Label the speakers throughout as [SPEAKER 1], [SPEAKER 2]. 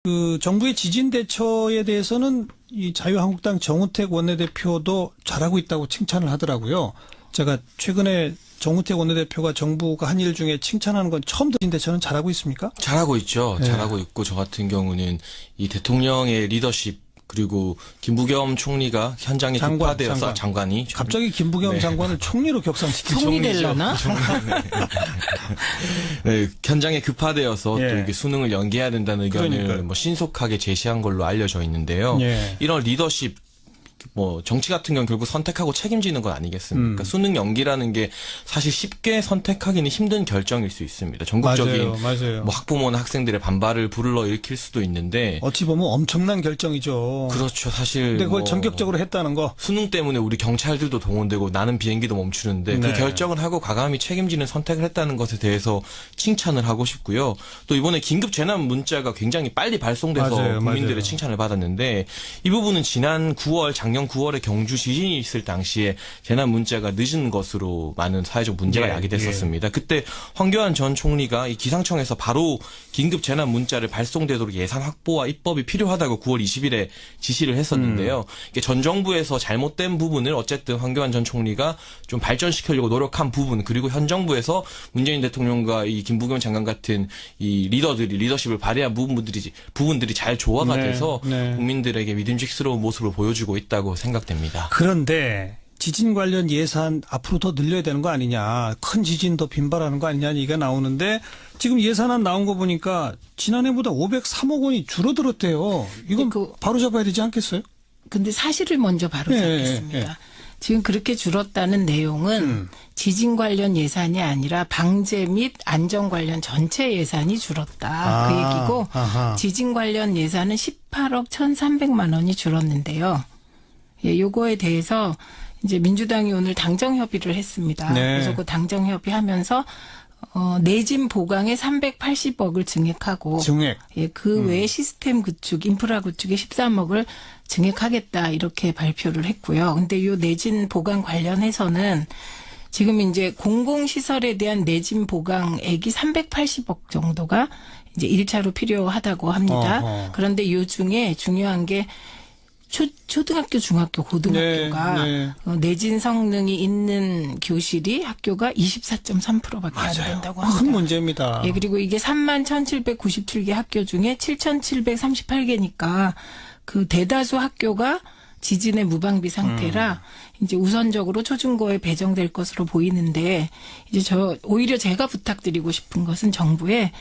[SPEAKER 1] 그 정부의 지진 대처에 대해서는 이 자유한국당 정우택 원내대표도 잘하고 있다고 칭찬을 하더라고요. 제가 최근에 정우택 원내대표가 정부가 한 일 중에 칭찬하는 건 처음 듣는데 저는 잘하고 있습니까?
[SPEAKER 2] 잘하고 있죠.
[SPEAKER 1] 네.
[SPEAKER 2] 잘하고 있고 저 같은 경우는 이 대통령의 리더십 그리고 김부겸 총리가 현장에 급파되어서 장관이
[SPEAKER 1] 갑자기 김부겸
[SPEAKER 2] 네.
[SPEAKER 1] 장관을 총리로 격상시키죠.
[SPEAKER 3] 총리 되려나?
[SPEAKER 2] 네, 현장에 급파되어서
[SPEAKER 1] 예.
[SPEAKER 2] 또 이게 수능을 연기해야 된다는 의견을
[SPEAKER 1] 그러니까요.
[SPEAKER 2] 뭐 신속하게 제시한 걸로 알려져 있는데요.
[SPEAKER 1] 예.
[SPEAKER 2] 이런 리더십 뭐 정치 같은 경우는 결국 선택하고 책임지는 건 아니겠습니까? 수능 연기라는 게 사실 쉽게 선택하기는 힘든 결정일 수 있습니다. 전국적인
[SPEAKER 1] 맞아요.
[SPEAKER 2] 뭐 학부모나 학생들의 반발을 불러일으킬 수도 있는데
[SPEAKER 1] 어찌 보면 엄청난 결정이죠.
[SPEAKER 2] 그렇죠. 사실
[SPEAKER 1] 근데 그걸
[SPEAKER 2] 뭐
[SPEAKER 1] 전격적으로 했다는 거.
[SPEAKER 2] 수능 때문에 우리 경찰들도 동원되고 나는 비행기도 멈추는데
[SPEAKER 1] 네.
[SPEAKER 2] 그 결정을 하고 과감히 책임지는 선택을 했다는 것에 대해서 칭찬을 하고 싶고요. 또 이번에 긴급 재난 문자가 굉장히 빨리 발송돼서
[SPEAKER 1] 맞아요.
[SPEAKER 2] 국민들의 칭찬을 받았는데 이 부분은 지난 9월 작년 9월에 경주 지진이 있을 당시에 재난 문자가 늦은 것으로 많은 사회적 문제가
[SPEAKER 1] 예,
[SPEAKER 2] 야기됐었습니다. 그때 황교안 전 총리가 이 기상청에서 바로 긴급 재난 문자를 발송되도록 예산 확보와 입법이 필요하다고 9월 20일에 지시를 했었는데요. 이게 전 정부에서 잘못된 부분을 어쨌든 황교안 전 총리가 좀 발전시키려고 노력한 부분 그리고 현 정부에서 문재인 대통령과 이 김부겸 장관 같은 이 리더들이 리더십을 발휘한 부분들이 잘 조화가
[SPEAKER 1] 네,
[SPEAKER 2] 돼서
[SPEAKER 1] 네.
[SPEAKER 2] 국민들에게 믿음직스러운 모습을 보여주고 있다고 생각됩니다.
[SPEAKER 1] 그런데 지진 관련 예산 앞으로 더 늘려야 되는 거 아니냐. 큰 지진 더 빈발하는 거 아니냐 얘기가 나오는데 지금 예산안 나온 거 보니까 지난해보다 503억 원이 줄어들었대요. 이건 바로 잡아야 되지 않겠어요?
[SPEAKER 3] 근데 사실을 먼저 바로 잡겠습니다.
[SPEAKER 1] 예.
[SPEAKER 3] 지금 그렇게 줄었다는 내용은 지진 관련 예산이 아니라 방제 및 안전 관련 전체 예산이 줄었다. 그 얘기고
[SPEAKER 1] 아하.
[SPEAKER 3] 지진 관련 예산은 18억 1,300만 원이 줄었는데요. 예, 요거에 대해서 이제 민주당이 오늘 당정 협의를 했습니다.
[SPEAKER 1] 네.
[SPEAKER 3] 그래서 그 당정 협의하면서 내진 보강에 380억을 증액하고
[SPEAKER 1] 증액.
[SPEAKER 3] 예, 그 외에 시스템 구축, 인프라 구축에 13억을 증액하겠다 이렇게 발표를 했고요. 근데 요 내진 보강 관련해서는 지금 이제 공공시설에 대한 내진 보강액이 380억 정도가 이제 1차로 필요하다고 합니다.
[SPEAKER 1] 어허.
[SPEAKER 3] 그런데 요 중에 중요한 게 초등학교, 중학교, 고등학교가
[SPEAKER 1] 네.
[SPEAKER 3] 내진 성능이 있는 교실이 학교가 24.3%밖에 안 된다고 합니다.
[SPEAKER 1] 큰 문제입니다.
[SPEAKER 3] 예, 그리고 이게 31,797개 학교 중에 7,738개니까 그 대다수 학교가 지진의 무방비 상태라 이제 우선적으로 초중고에 배정될 것으로 보이는데 이제 오히려 제가 부탁드리고 싶은 것은 정부에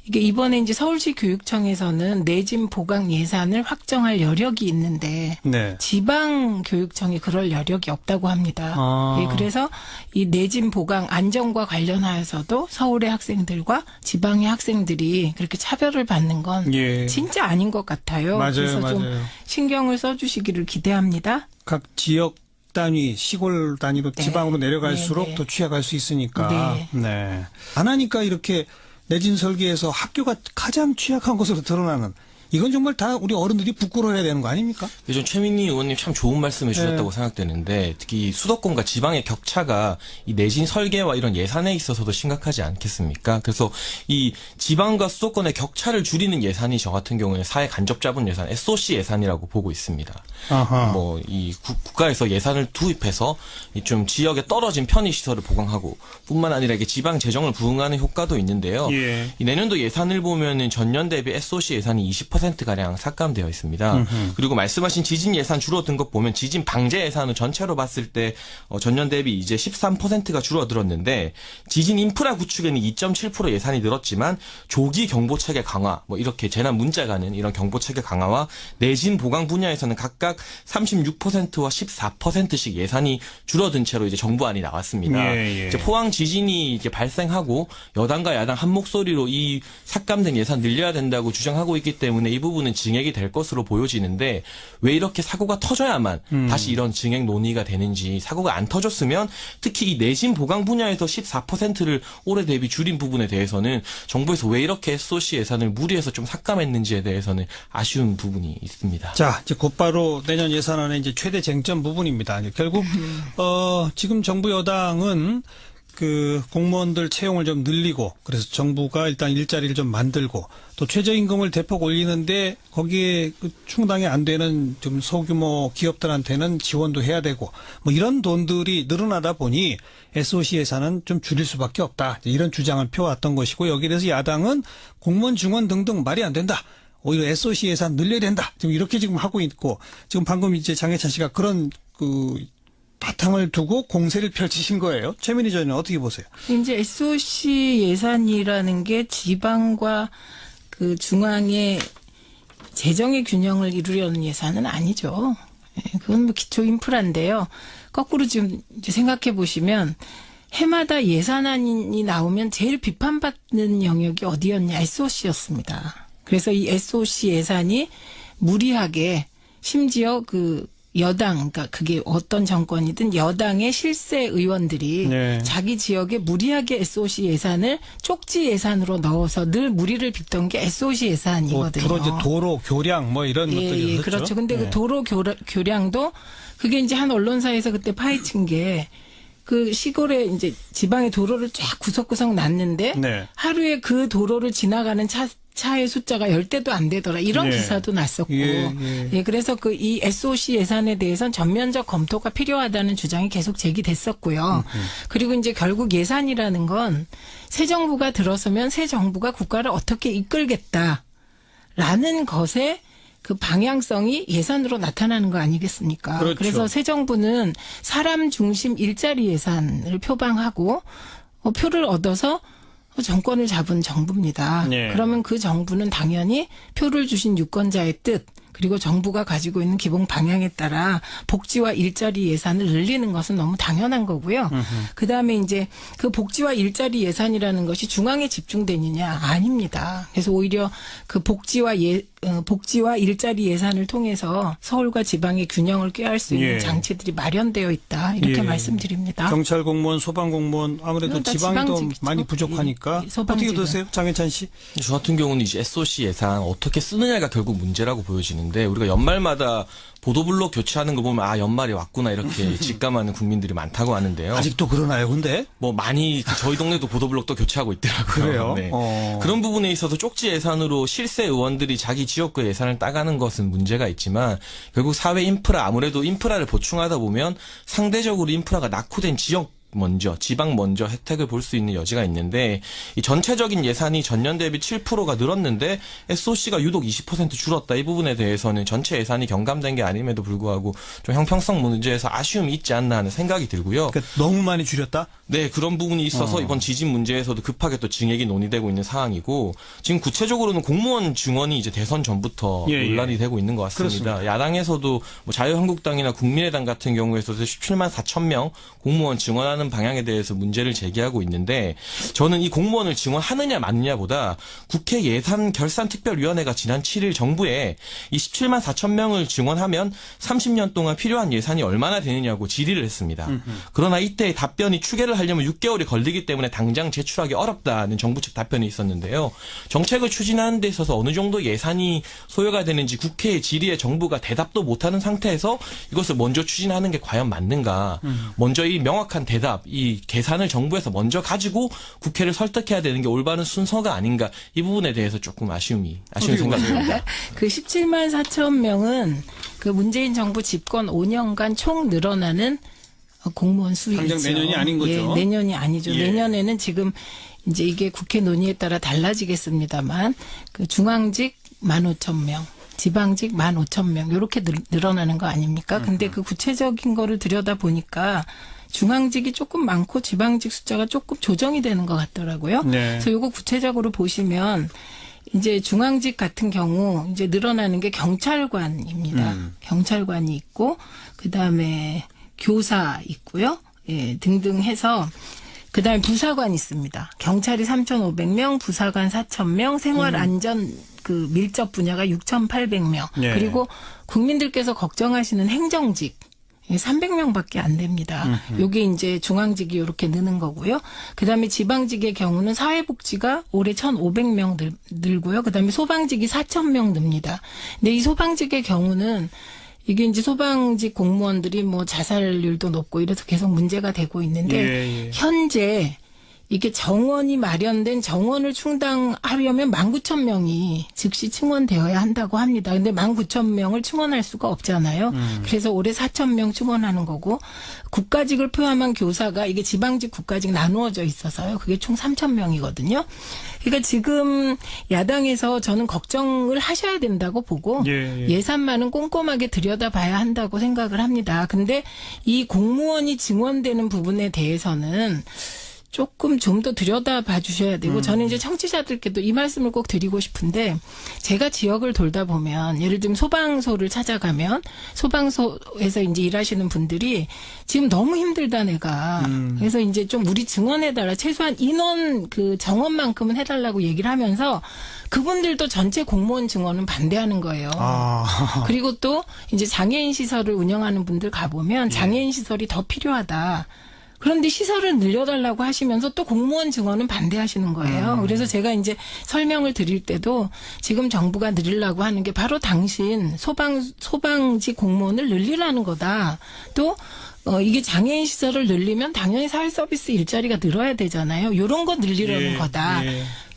[SPEAKER 3] 이게 이번에 이제 서울시 교육청에서는 내진 보강 예산을 확정할 여력이 있는데
[SPEAKER 1] 네.
[SPEAKER 3] 지방 교육청이 그럴 여력이 없다고 합니다.
[SPEAKER 1] 아.
[SPEAKER 3] 예, 그래서 이 내진 보강 안전과 관련하여서도 서울의 학생들과 지방의 학생들이 그렇게 차별을 받는 건
[SPEAKER 1] 예.
[SPEAKER 3] 진짜 아닌 것 같아요.
[SPEAKER 1] 맞아요,
[SPEAKER 3] 그래서 좀
[SPEAKER 1] 맞아요.
[SPEAKER 3] 신경을 써주시기를 기대합니다.
[SPEAKER 1] 각 지역 단위, 시골 단위로
[SPEAKER 3] 네.
[SPEAKER 1] 지방으로 내려갈수록
[SPEAKER 3] 네, 네.
[SPEAKER 1] 더 취약할 수 있으니까.
[SPEAKER 3] 네.
[SPEAKER 1] 네. 안 하니까 이렇게 내진 설계에서 학교가 가장 취약한 것으로 드러나는 이건 정말 다 우리 어른들이 부끄러워해야 되는 거 아닙니까?
[SPEAKER 2] 요즘 최민희 의원님 참 좋은 말씀해 주셨다고
[SPEAKER 1] 네.
[SPEAKER 2] 생각되는데 특히 수도권과 지방의 격차가 이 내진 설계와 이런 예산에 있어서도 심각하지 않겠습니까? 그래서 이 지방과 수도권의 격차를 줄이는 예산이 저 같은 경우에 사회 간접자본 예산, SOC 예산이라고 보고 있습니다.
[SPEAKER 1] 아하.
[SPEAKER 2] 뭐 이 국가에서 예산을 투입해서 이 좀 지역에 떨어진 편의 시설을 보강하고 뿐만 아니라 이게 지방 재정을 부응하는 효과도 있는데요.
[SPEAKER 1] 예.
[SPEAKER 2] 이 내년도 예산을 보면은 전년 대비 SOC 예산이 20%가량 삭감되어 있습니다. 그리고 말씀하신 지진 예산 줄어든 것 보면 지진 방제 예산은 전체로 봤을 때 전년 대비 이제 13%가 줄어들었는데 지진 인프라 구축에는 2.7% 예산이 늘었지만 조기 경보 체계 강화 뭐 이렇게 재난 문자 가는 이런 경보 체계 강화와 내진 보강 분야에서는 각각 36%와 14%씩 예산이 줄어든 채로 이제 정부안이 나왔습니다.
[SPEAKER 1] 예.
[SPEAKER 2] 이제 포항 지진이 이제 발생하고 여당과 야당 한 목소리로 이 삭감된 예산 늘려야 된다고 주장하고 있기 때문에 이 부분은 증액이 될 것으로 보여지는데 왜 이렇게 사고가 터져야만 다시 이런 증액 논의가 되는지 사고가 안 터졌으면 특히 이 내진 보강 분야에서 14%를 올해 대비 줄인 부분에 대해서는 정부에서 왜 이렇게 SOC 예산을 무리해서 좀 삭감했는지에 대해서는 아쉬운 부분이 있습니다.
[SPEAKER 1] 자, 이제 곧바로 내년 예산안의 이제 최대 쟁점 부분입니다. 이제 결국 지금 정부 여당은 그 공무원들 채용을 좀 늘리고 그래서 정부가 일단 일자리를 좀 만들고 또 최저임금을 대폭 올리는데 거기에 그 충당이 안 되는 좀 소규모 기업들한테는 지원도 해야 되고 뭐 이런 돈들이 늘어나다 보니 SOC 예산은 좀 줄일 수밖에 없다. 이런 주장을 펴왔던 것이고 여기에 대해서 야당은 공무원 증원 등등 말이 안 된다. 오히려 SOC 예산 늘려야 된다. 지금 이렇게 지금 하고 있고 지금 방금 이제 장해찬 씨가 그런 그 바탕을 두고 공세를 펼치신 거예요. 최민희 전 의원은 어떻게 보세요?
[SPEAKER 3] 이제 SOC 예산이라는 게 지방과 그 중앙의 재정의 균형을 이루려는 예산은 아니죠. 예, 그건 뭐 기초 인프라인데요. 거꾸로 지금 이제 생각해 보시면 해마다 예산안이 나오면 제일 비판받는 영역이 어디였냐? SOC였습니다. 그래서 이 SOC 예산이 무리하게 심지어 그 여당, 그러니까 그게 어떤 정권이든 여당의 실세 의원들이
[SPEAKER 1] 네.
[SPEAKER 3] 자기 지역에 무리하게 SOC 예산을 쪽지 예산으로 넣어서 늘 무리를 빚던 게 SOC 예산이거든요.
[SPEAKER 1] 주로 이제 도로, 교량 뭐 이런 것들이
[SPEAKER 3] 예,
[SPEAKER 1] 있었죠.
[SPEAKER 3] 그렇죠. 근데
[SPEAKER 1] 네.
[SPEAKER 3] 그 도로 교량도 그게 이제 한 언론사에서 그때 파헤친 게 그 시골에 이제 지방에 도로를 쫙 구석구석 놨는데
[SPEAKER 1] 네.
[SPEAKER 3] 하루에 그 도로를 지나가는 차의 숫자가 10대도 안 되더라. 이런
[SPEAKER 1] 예.
[SPEAKER 3] 기사도 났었고.
[SPEAKER 1] 예.
[SPEAKER 3] 예, 그래서 그 이 SOC 예산에 대해서는 전면적 검토가 필요하다는 주장이 계속 제기됐었고요. 그리고 이제 결국 예산이라는 건 새 정부가 들어서면 새 정부가 국가를 어떻게 이끌겠다라는 것에 그 방향성이 예산으로 나타나는 거 아니겠습니까?
[SPEAKER 1] 그렇죠.
[SPEAKER 3] 그래서 새 정부는 사람 중심 일자리 예산을 표방하고 표를 얻어서 정권을 잡은 정부입니다.
[SPEAKER 1] 네.
[SPEAKER 3] 그러면 그 정부는 당연히 표를 주신 유권자의 뜻 그리고 정부가 가지고 있는 기본 방향에 따라 복지와 일자리 예산을 늘리는 것은 너무 당연한 거고요. 그다음에 이제 그 복지와 일자리 예산이라는 것이 중앙에 집중되느냐 아닙니다. 그래서 오히려 그 복지와 일자리 예산을 통해서 서울과 지방의 균형을 꾀할 수 있는
[SPEAKER 1] 예.
[SPEAKER 3] 장치들이 마련되어 있다. 이렇게
[SPEAKER 1] 예.
[SPEAKER 3] 말씀드립니다.
[SPEAKER 1] 경찰 공무원, 소방 공무원 아무래도
[SPEAKER 3] 그러니까
[SPEAKER 1] 지방이 더
[SPEAKER 3] 지방직이죠.
[SPEAKER 1] 많이 부족하니까
[SPEAKER 3] 예, 소방직은.
[SPEAKER 1] 어떻게 드세요, 장해찬 씨?
[SPEAKER 2] 저 같은 경우는 이제 SOC 예산 어떻게 쓰느냐가 결국 문제라고 보여지는데 우리가 연말마다 보도블록 교체하는 거 보면 아 연말이 왔구나 이렇게 직감하는 국민들이 많다고 하는데요.
[SPEAKER 1] 아직도 그러나요, 근데?
[SPEAKER 2] 뭐 많이 저희 동네도 보도블록도 교체하고 있더라고요.
[SPEAKER 1] 그래요?
[SPEAKER 2] 네.
[SPEAKER 1] 어.
[SPEAKER 2] 그런 부분에 있어서 쪽지 예산으로 실세 의원들이 자기 지역구 예산을 따가는 것은 문제가 있지만 결국 사회 인프라 아무래도 인프라를 보충하다 보면 상대적으로 인프라가 낙후된 지역 먼저 지방 먼저 혜택을 볼 수 있는 여지가 있는데 이 전체적인 예산이 전년 대비 7%가 늘었는데 SOC가 유독 20% 줄었다. 이 부분에 대해서는 전체 예산이 경감된 게 아님에도 불구하고 좀 형평성 문제에서 아쉬움이 있지 않나 하는 생각이 들고요.
[SPEAKER 1] 그러니까 너무 많이 줄였다?
[SPEAKER 2] 네, 그런 부분이 있어서 이번 지진 문제에서도 급하게 또 증액이 논의되고 있는 상황이고 지금 구체적으로는 공무원 증원이 이제 대선 전부터
[SPEAKER 1] 예, 예.
[SPEAKER 2] 논란이 되고 있는 것 같습니다.
[SPEAKER 1] 그렇습니다.
[SPEAKER 2] 야당에서도 뭐 자유한국당이나 국민의당 같은 경우에서도 17만 4천 명 공무원 증원하는 방향에 대해서 문제를 제기하고 있는데 저는 이 공무원을 증원하느냐 마느냐보다 국회 예산결산특별위원회가 지난 7일 정부에 이 17만 4천 명을 증원하면 30년 동안 필요한 예산이 얼마나 되느냐고 질의를 했습니다. 그러나 이때 답변이 추계를 하려면 6개월이 걸리기 때문에 당장 제출하기 어렵다는 정부 측 답변이 있었는데요. 정책을 추진하는 데 있어서 어느 정도 예산이 소요가 되는지 국회의 질의에 정부가 대답도 못하는 상태에서 이것을 먼저 추진하는 게 과연 맞는가. 먼저 이 명확한 대답, 이 계산을 정부에서 먼저 가지고 국회를 설득해야 되는 게 올바른 순서가 아닌가. 이 부분에 대해서 조금 아쉬운 생각이 듭니다.
[SPEAKER 3] 그 17만 4천 명은 그 문재인 정부 집권 5년간 총 늘어나는 공무원 수이죠.
[SPEAKER 1] 당장 내년이 아닌 거죠?
[SPEAKER 3] 예, 내년이 아니죠.
[SPEAKER 1] 예.
[SPEAKER 3] 내년에는 지금 이제 이게 국회 논의에 따라 달라지겠습니다만 그 중앙직 15,000명. 지방직 15,000명 이렇게 늘어나는 거 아닙니까? 근데 그 구체적인 거를 들여다보니까 중앙직이 조금 많고 지방직 숫자가 조금 조정이 되는 것 같더라고요.
[SPEAKER 1] 네.
[SPEAKER 3] 그래서 이거 구체적으로 보시면 이제 중앙직 같은 경우 이제 늘어나는 게 경찰관입니다. 경찰관이 있고 그다음에 교사 있고요. 예, 등등 해서 그다음에 부사관 있습니다. 경찰이 3,500명, 부사관 4,000명, 생활안전 그 밀접 분야가 6,800명.
[SPEAKER 1] 예.
[SPEAKER 3] 그리고 국민들께서 걱정하시는 행정직 300명밖에 안 됩니다. 요게 이제 중앙직이 이렇게 느는 거고요. 그다음에 지방직의 경우는 사회복지가 올해 1,500명 늘고요. 그다음에 소방직이 4,000명 늡니다. 근데 이 소방직의 경우는 이게 이제 소방직 공무원들이 뭐 자살률도 높고 이래서 계속 문제가 되고 있는데
[SPEAKER 1] 예.
[SPEAKER 3] 현재 이게 정원이 마련된 정원을 충당하려면 19,000명이 즉시 충원되어야 한다고 합니다. 근데 19,000명을 충원할 수가 없잖아요. 그래서 올해 4,000명 충원하는 거고 국가직을 포함한 교사가 이게 지방직 국가직 나누어져 있어서요. 그게 총 3,000명이거든요. 그러니까 지금 야당에서 저는 걱정을 하셔야 된다고 보고 예산만은 꼼꼼하게 들여다봐야 한다고 생각을 합니다. 근데 이 공무원이 증원되는 부분에 대해서는 조금 좀 더 들여다봐 주셔야 되고 저는 이제 청취자들께도 이 말씀을 꼭 드리고 싶은데 제가 지역을 돌다 보면 예를 들면 소방소를 찾아가면 소방소에서 이제 일하시는 분들이 지금 너무 힘들다 내가 그래서 이제 좀 우리 증원해달라 최소한 인원 그 정원만큼은 해달라고 얘기를 하면서 그분들도 전체 공무원 증원은 반대하는 거예요. 그리고 또 이제 장애인 시설을 운영하는 분들 가보면 장애인 시설이 더 필요하다. 그런데 시설을 늘려달라고 하시면서 또 공무원 증원은 반대하시는 거예요. 그래서 제가 이제 설명을 드릴 때도 지금 정부가 늘리려고 하는 게 바로 당신 소방직 공무원을 늘리라는 거다. 또 이게 장애인 시설을 늘리면 당연히 사회 서비스 일자리가 늘어야 되잖아요. 이런 거 늘리려는 거다.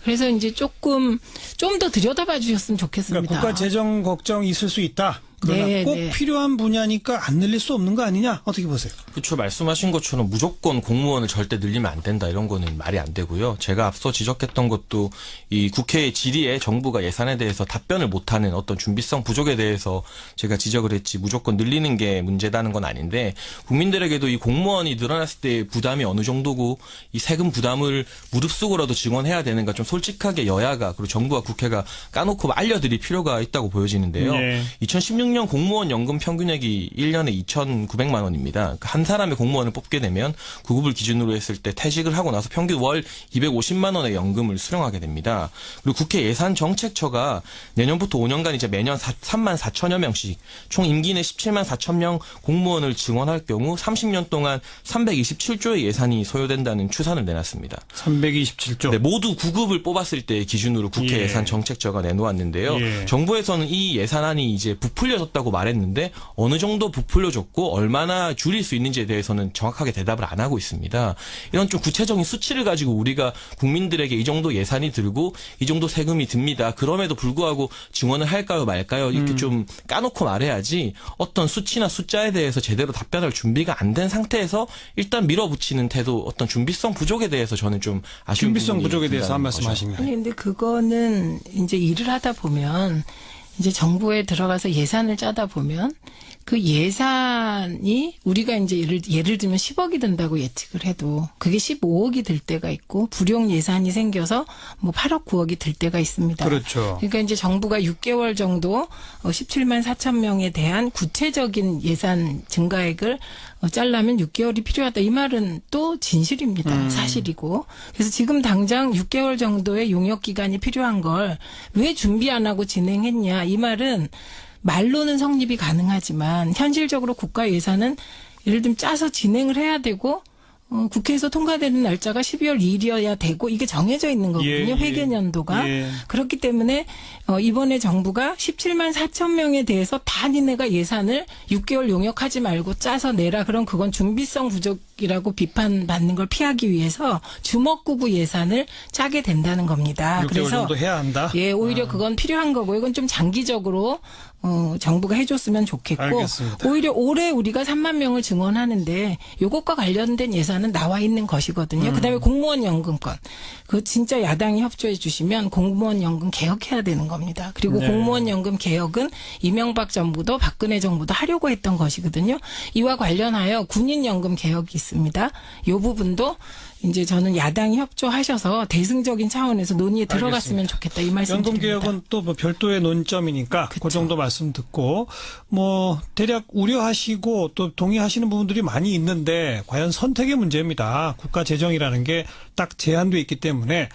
[SPEAKER 3] 그래서 이제 조금 좀 더 들여다봐 주셨으면 좋겠습니다.
[SPEAKER 1] 그러니까 국가 재정 걱정이 있을 수 있다. 그러나 꼭 필요한 분야니까 안 늘릴 수 없는 거 아니냐? 어떻게 보세요?
[SPEAKER 2] 그렇죠. 말씀하신 것처럼 무조건 공무원을 절대 늘리면 안 된다 이런 거는 말이 안 되고요. 제가 앞서 지적했던 것도 이 국회의 질의에 정부가 예산에 대해서 답변을 못하는 어떤 준비성 부족에 대해서 제가 지적을 했지 무조건 늘리는 게 문제다는 건 아닌데 국민들에게도 이 공무원이 늘어났을 때 부담이 어느 정도고 이 세금 부담을 무릅쓰고라도 증원해야 되는가 좀 솔직하게 여야가 그리고 정부와 국회가 까놓고 알려드릴 필요가 있다고 보여지는데요. 2016년 공무원 연금 평균액이 1년에 2,900만 원입니다. 그러니까 한 사람의 공무원을 뽑게 되면 구급을 기준으로 했을 때 퇴직을 하고 나서 평균 월 250만 원의 연금을 수령하게 됩니다. 그리고 국회 예산정책처가 내년부터 5년간 이제 매년 3만 4천여 명씩 총 임기 내 17만 4천 명 공무원을 증원할 경우 30년 동안 327조의 예산이 소요된다는 추산을 내놨습니다.
[SPEAKER 1] 327조.
[SPEAKER 2] 네, 모두 구급을 뽑았을 때 기준으로 국회 예산정책처가 내놓았는데요. 정부에서는 이 예산안이 이제 부풀려졌다고 말했는데 어느 정도 부풀려졌고 얼마나 줄일 수 있는지에 대해서는 정확하게 대답을 안 하고 있습니다. 이런 좀 구체적인 수치를 가지고 우리가 국민들에게 이 정도 예산이 들고 이 정도 세금이 듭니다. 그럼에도 불구하고 증원을 할까요 말까요 이렇게 좀 까놓고 말해야지 어떤 수치나 숫자에 대해서 제대로 답변할 준비가 안 된 상태에서 일단 밀어붙이는 태도 어떤 준비성 부족에 대해서 저는 좀 아쉬운
[SPEAKER 1] 준비성 부족에 대해서 한 말씀 하시면.
[SPEAKER 3] 아니 근데 그거는 이제 일을 하다 보면 이제 정부에 들어가서 예산을 짜다 보면 그 예산이 우리가 이제 예를 들면 10억이 든다고 예측을 해도 그게 15억이 들 때가 있고 불용 예산이 생겨서 뭐 8억 9억이 들 때가 있습니다.
[SPEAKER 1] 그렇죠.
[SPEAKER 3] 그러니까 이제 정부가 6개월 정도 17만 4천 명에 대한 구체적인 예산 증가액을 짜려면 6개월이 필요하다. 이 말은 또 진실입니다. 사실이고. 그래서 지금 당장 6개월 정도의 용역 기간이 필요한 걸 왜 준비 안 하고 진행했냐. 이 말은 말로는 성립이 가능하지만 현실적으로 국가 예산은 예를 들면 짜서 진행을 해야 되고 국회에서 통과되는 날짜가 12월 2일이어야 되고 이게 정해져 있는 거거든요. 회계연도가. 그렇기 때문에 이번에 정부가 17만 4천 명에 대해서 다 니네가 예산을 6개월 용역하지 말고 짜서 내라. 그럼 그건 준비성 부족이라고 비판받는 걸 피하기 위해서 주먹구구 예산을 짜게 된다는 겁니다.
[SPEAKER 1] 6개월
[SPEAKER 3] 그래서
[SPEAKER 1] 정도 해야 한다?
[SPEAKER 3] 예, 오히려 그건 필요한 거고 이건 좀 장기적으로 정부가 해줬으면 좋겠고
[SPEAKER 1] 알겠습니다.
[SPEAKER 3] 오히려 올해 우리가 3만 명을 증원하는데 이것과 관련된 예산은 나와 있는 것이거든요. 그다음에 공무원 연금권 그 진짜 야당이 협조해 주시면 공무원 연금 개혁해야 되는 겁니다. 그리고 공무원 연금 개혁은 이명박 정부도 박근혜 정부도 하려고 했던 것이거든요. 이와 관련하여 군인 연금 개혁이 있습니다. 이 부분도 이제 저는 야당이 협조하셔서 대승적인 차원에서 논의에 들어갔으면 좋겠다 이 말씀드립니다.
[SPEAKER 1] 연금 개혁은 또 뭐 별도의 논점이니까
[SPEAKER 3] 그쵸.
[SPEAKER 1] 그 정도 말씀 듣고 뭐 대략 우려하시고 또 동의하시는 부분들이 많이 있는데 과연 선택의 문제입니다. 국가 재정이라는 게 딱 제한돼 있기 때문에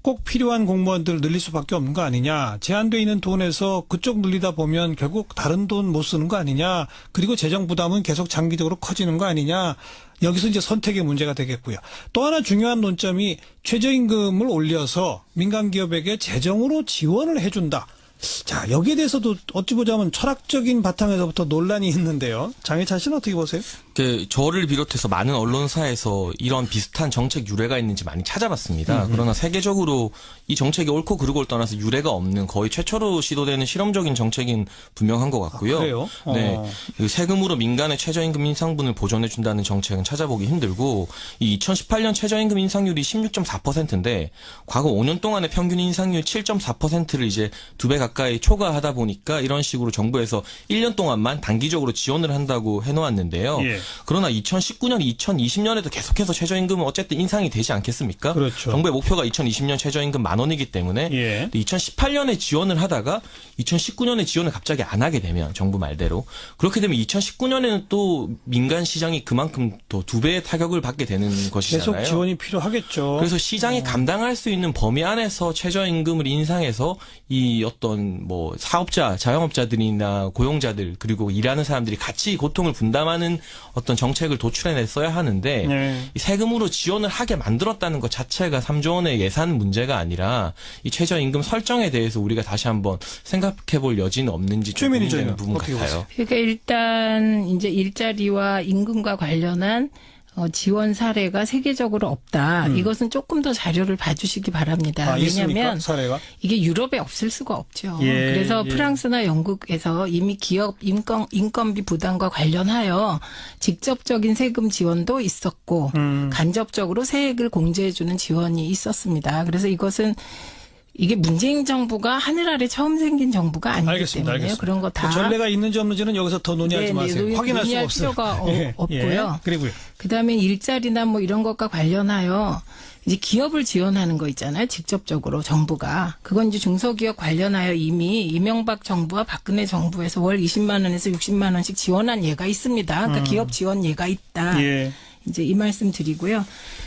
[SPEAKER 1] 꼭 필요한 공무원들 늘릴 수밖에 없는 거 아니냐. 제한돼 있는 돈에서 그쪽 늘리다 보면 결국 다른 돈 못 쓰는 거 아니냐. 그리고 재정 부담은 계속 장기적으로 커지는 거 아니냐. 여기서 이제 선택의 문제가 되겠고요. 또 하나 중요한 논점이 최저임금을 올려서 민간 기업에게 재정으로 지원을 해준다. 자, 여기에 대해서도 어찌 보자면 철학적인 바탕에서부터 논란이 있는데요. 장혜찬 씨는 어떻게 보세요?
[SPEAKER 2] 저를 비롯해서 많은 언론사에서 이런 비슷한 정책 유래가 있는지 많이 찾아봤습니다. 그러나 세계적으로 이 정책이 옳고 그르고를 떠나서 유래가 없는 거의 최초로 시도되는 실험적인 정책인 분명한 것 같고요.
[SPEAKER 1] 그래요?
[SPEAKER 2] 네, 그 세금으로 민간의 최저임금 인상분을 보전해준다는 정책은 찾아보기 힘들고 이 2018년 최저임금 인상률이 16.4%인데 과거 5년 동안의 평균 인상률 7.4%를 이제 2배 가까이 초과하다 보니까 이런 식으로 정부에서 1년 동안만 단기적으로 지원을 한다고 해놓았는데요.
[SPEAKER 1] 예.
[SPEAKER 2] 그러나 2019년, 2020년에도 계속해서 최저임금은 어쨌든 인상이 되지 않겠습니까?
[SPEAKER 1] 그렇죠.
[SPEAKER 2] 정부의 목표가 2020년 최저임금 10,000원이기 때문에
[SPEAKER 1] 예.
[SPEAKER 2] 2018년에 지원을 하다가 2019년에 지원을 갑자기 안 하게 되면 정부 말대로 그렇게 되면 2019년에는 또 민간 시장이 그만큼 또 2배의 타격을 받게 되는 것이잖아요.
[SPEAKER 1] 계속 지원이 필요하겠죠.
[SPEAKER 2] 그래서 시장이 감당할 수 있는 범위 안에서 최저임금을 인상해서 이 어떤 뭐 사업자, 자영업자들이나 고용자들 그리고 일하는 사람들이 같이 고통을 분담하는 어떤 정책을 도출해냈어야 하는데
[SPEAKER 1] 네.
[SPEAKER 2] 이 세금으로 지원을 하게 만들었다는 것 자체가 3조 원의 예산 문제가 아니라 이 최저임금 설정에 대해서 우리가 다시 한번 생각해볼 여지는 없는지 좀
[SPEAKER 1] 최민희
[SPEAKER 2] 고민되는
[SPEAKER 1] 저희는
[SPEAKER 2] 부분
[SPEAKER 1] 어떻게
[SPEAKER 2] 같아요.
[SPEAKER 3] 그러니까 일단 이제 일자리와 임금과 관련한 지원 사례가 세계적으로 없다. 이것은 조금 더 자료를 봐주시기 바랍니다.
[SPEAKER 1] 있습니까?
[SPEAKER 3] 왜냐하면
[SPEAKER 1] 사례가?
[SPEAKER 3] 이게 유럽에 없을 수가 없죠.
[SPEAKER 1] 예,
[SPEAKER 3] 그래서
[SPEAKER 1] 예.
[SPEAKER 3] 프랑스나 영국에서 이미 기업 인건비 부담과 관련하여 직접적인 세금 지원도 있었고 간접적으로 세액을 공제해주는 지원이 있었습니다. 그래서 이게 문재인 정부가 하늘 아래 처음 생긴 정부가 아니기
[SPEAKER 1] 알겠습니다.
[SPEAKER 3] 때문에
[SPEAKER 1] 알겠습니다.
[SPEAKER 3] 그런 거 다
[SPEAKER 1] 그 전례가 있는지 없는지는 여기서 더 논의하지
[SPEAKER 3] 네,
[SPEAKER 1] 마세요.
[SPEAKER 3] 네,
[SPEAKER 1] 확인할 수가
[SPEAKER 3] 논의할
[SPEAKER 1] 없어요.
[SPEAKER 3] 필요가 없고요.
[SPEAKER 1] 그리고요.
[SPEAKER 3] 그다음에 일자리나 뭐 이런 것과 관련하여 이제 기업을 지원하는 거 있잖아요. 직접적으로 정부가. 그건 이제 중소기업 관련하여 이미 이명박 정부와 박근혜 정부에서 월 20만 원에서 60만 원씩 지원한 예가 있습니다. 그러니까 기업 지원 예가 있다.
[SPEAKER 1] 예.
[SPEAKER 3] 이제 이 말씀 드리고요.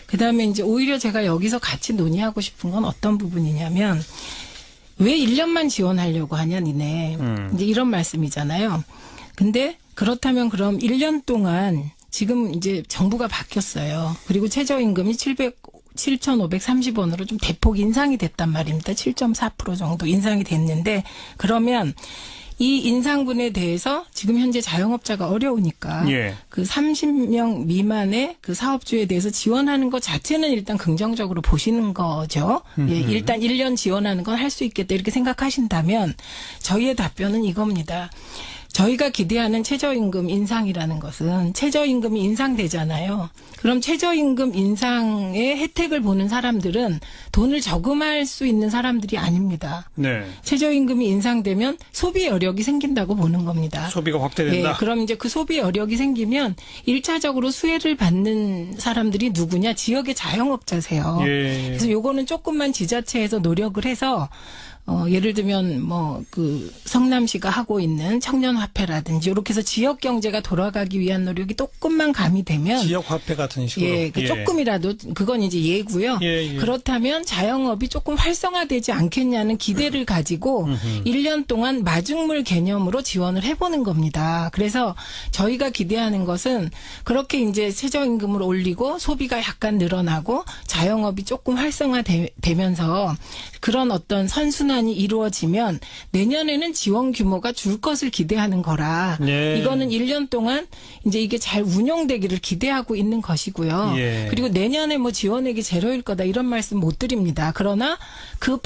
[SPEAKER 3] 그다음에 이제 오히려 제가 여기서 같이 논의하고 싶은 건 어떤 부분이냐면 왜 1년만 지원하려고 하냐 니네. 이제 이런 말씀이잖아요. 근데 그렇다면 그럼 1년 동안 지금 이제 정부가 바뀌었어요. 그리고 최저임금이 7,530원으로 좀 대폭 인상이 됐단 말입니다. 7.4% 정도 인상이 됐는데 그러면 이 인상분에 대해서 지금 현재 자영업자가 어려우니까
[SPEAKER 1] 예.
[SPEAKER 3] 그 30명 미만의 그 사업주에 대해서 지원하는 것 자체는 일단 긍정적으로 보시는 거죠. 예, 일단 1년 지원하는 건 할 수 있겠다 이렇게 생각하신다면 저희의 답변은 이겁니다. 저희가 기대하는 최저임금 인상이라는 것은 최저임금이 인상되잖아요. 그럼 최저임금 인상의 혜택을 보는 사람들은 돈을 저금할 수 있는 사람들이 아닙니다.
[SPEAKER 1] 네.
[SPEAKER 3] 최저임금이 인상되면 소비 여력이 생긴다고 보는 겁니다.
[SPEAKER 1] 소비가 확대된다.
[SPEAKER 3] 예, 그럼 이제 그 소비 여력이 생기면 1차적으로 수혜를 받는 사람들이 누구냐? 지역의 자영업자세요.
[SPEAKER 1] 예.
[SPEAKER 3] 그래서 요거는 조금만 지자체에서 노력을 해서 예를 들면 그 성남시가 하고 있는 청년화폐라든지 이렇게 해서 지역 경제가 돌아가기 위한 노력이 조금만 가미되면
[SPEAKER 1] 지역 화폐 같은 식으로.
[SPEAKER 3] 예, 그 조금이라도 그건 이제 예고요.
[SPEAKER 1] 예.
[SPEAKER 3] 그렇다면 자영업이 조금 활성화되지 않겠냐는 기대를 가지고 1년 동안 마중물 개념으로 지원을 해보는 겁니다. 그래서 저희가 기대하는 것은 그렇게 이제 최저임금을 올리고 소비가 약간 늘어나고 자영업이 조금 활성화되면서 그런 어떤 선순환이 이루어지면 내년에는 지원 규모가 줄 것을 기대하는 거라.
[SPEAKER 1] 예.
[SPEAKER 3] 이거는 1년 동안 이제 이게 잘 운용되기를 기대하고 있는 것이고요.
[SPEAKER 1] 예.
[SPEAKER 3] 그리고 내년에 뭐 지원액이 제로일 거다 이런 말씀 못 드립니다. 그러나 그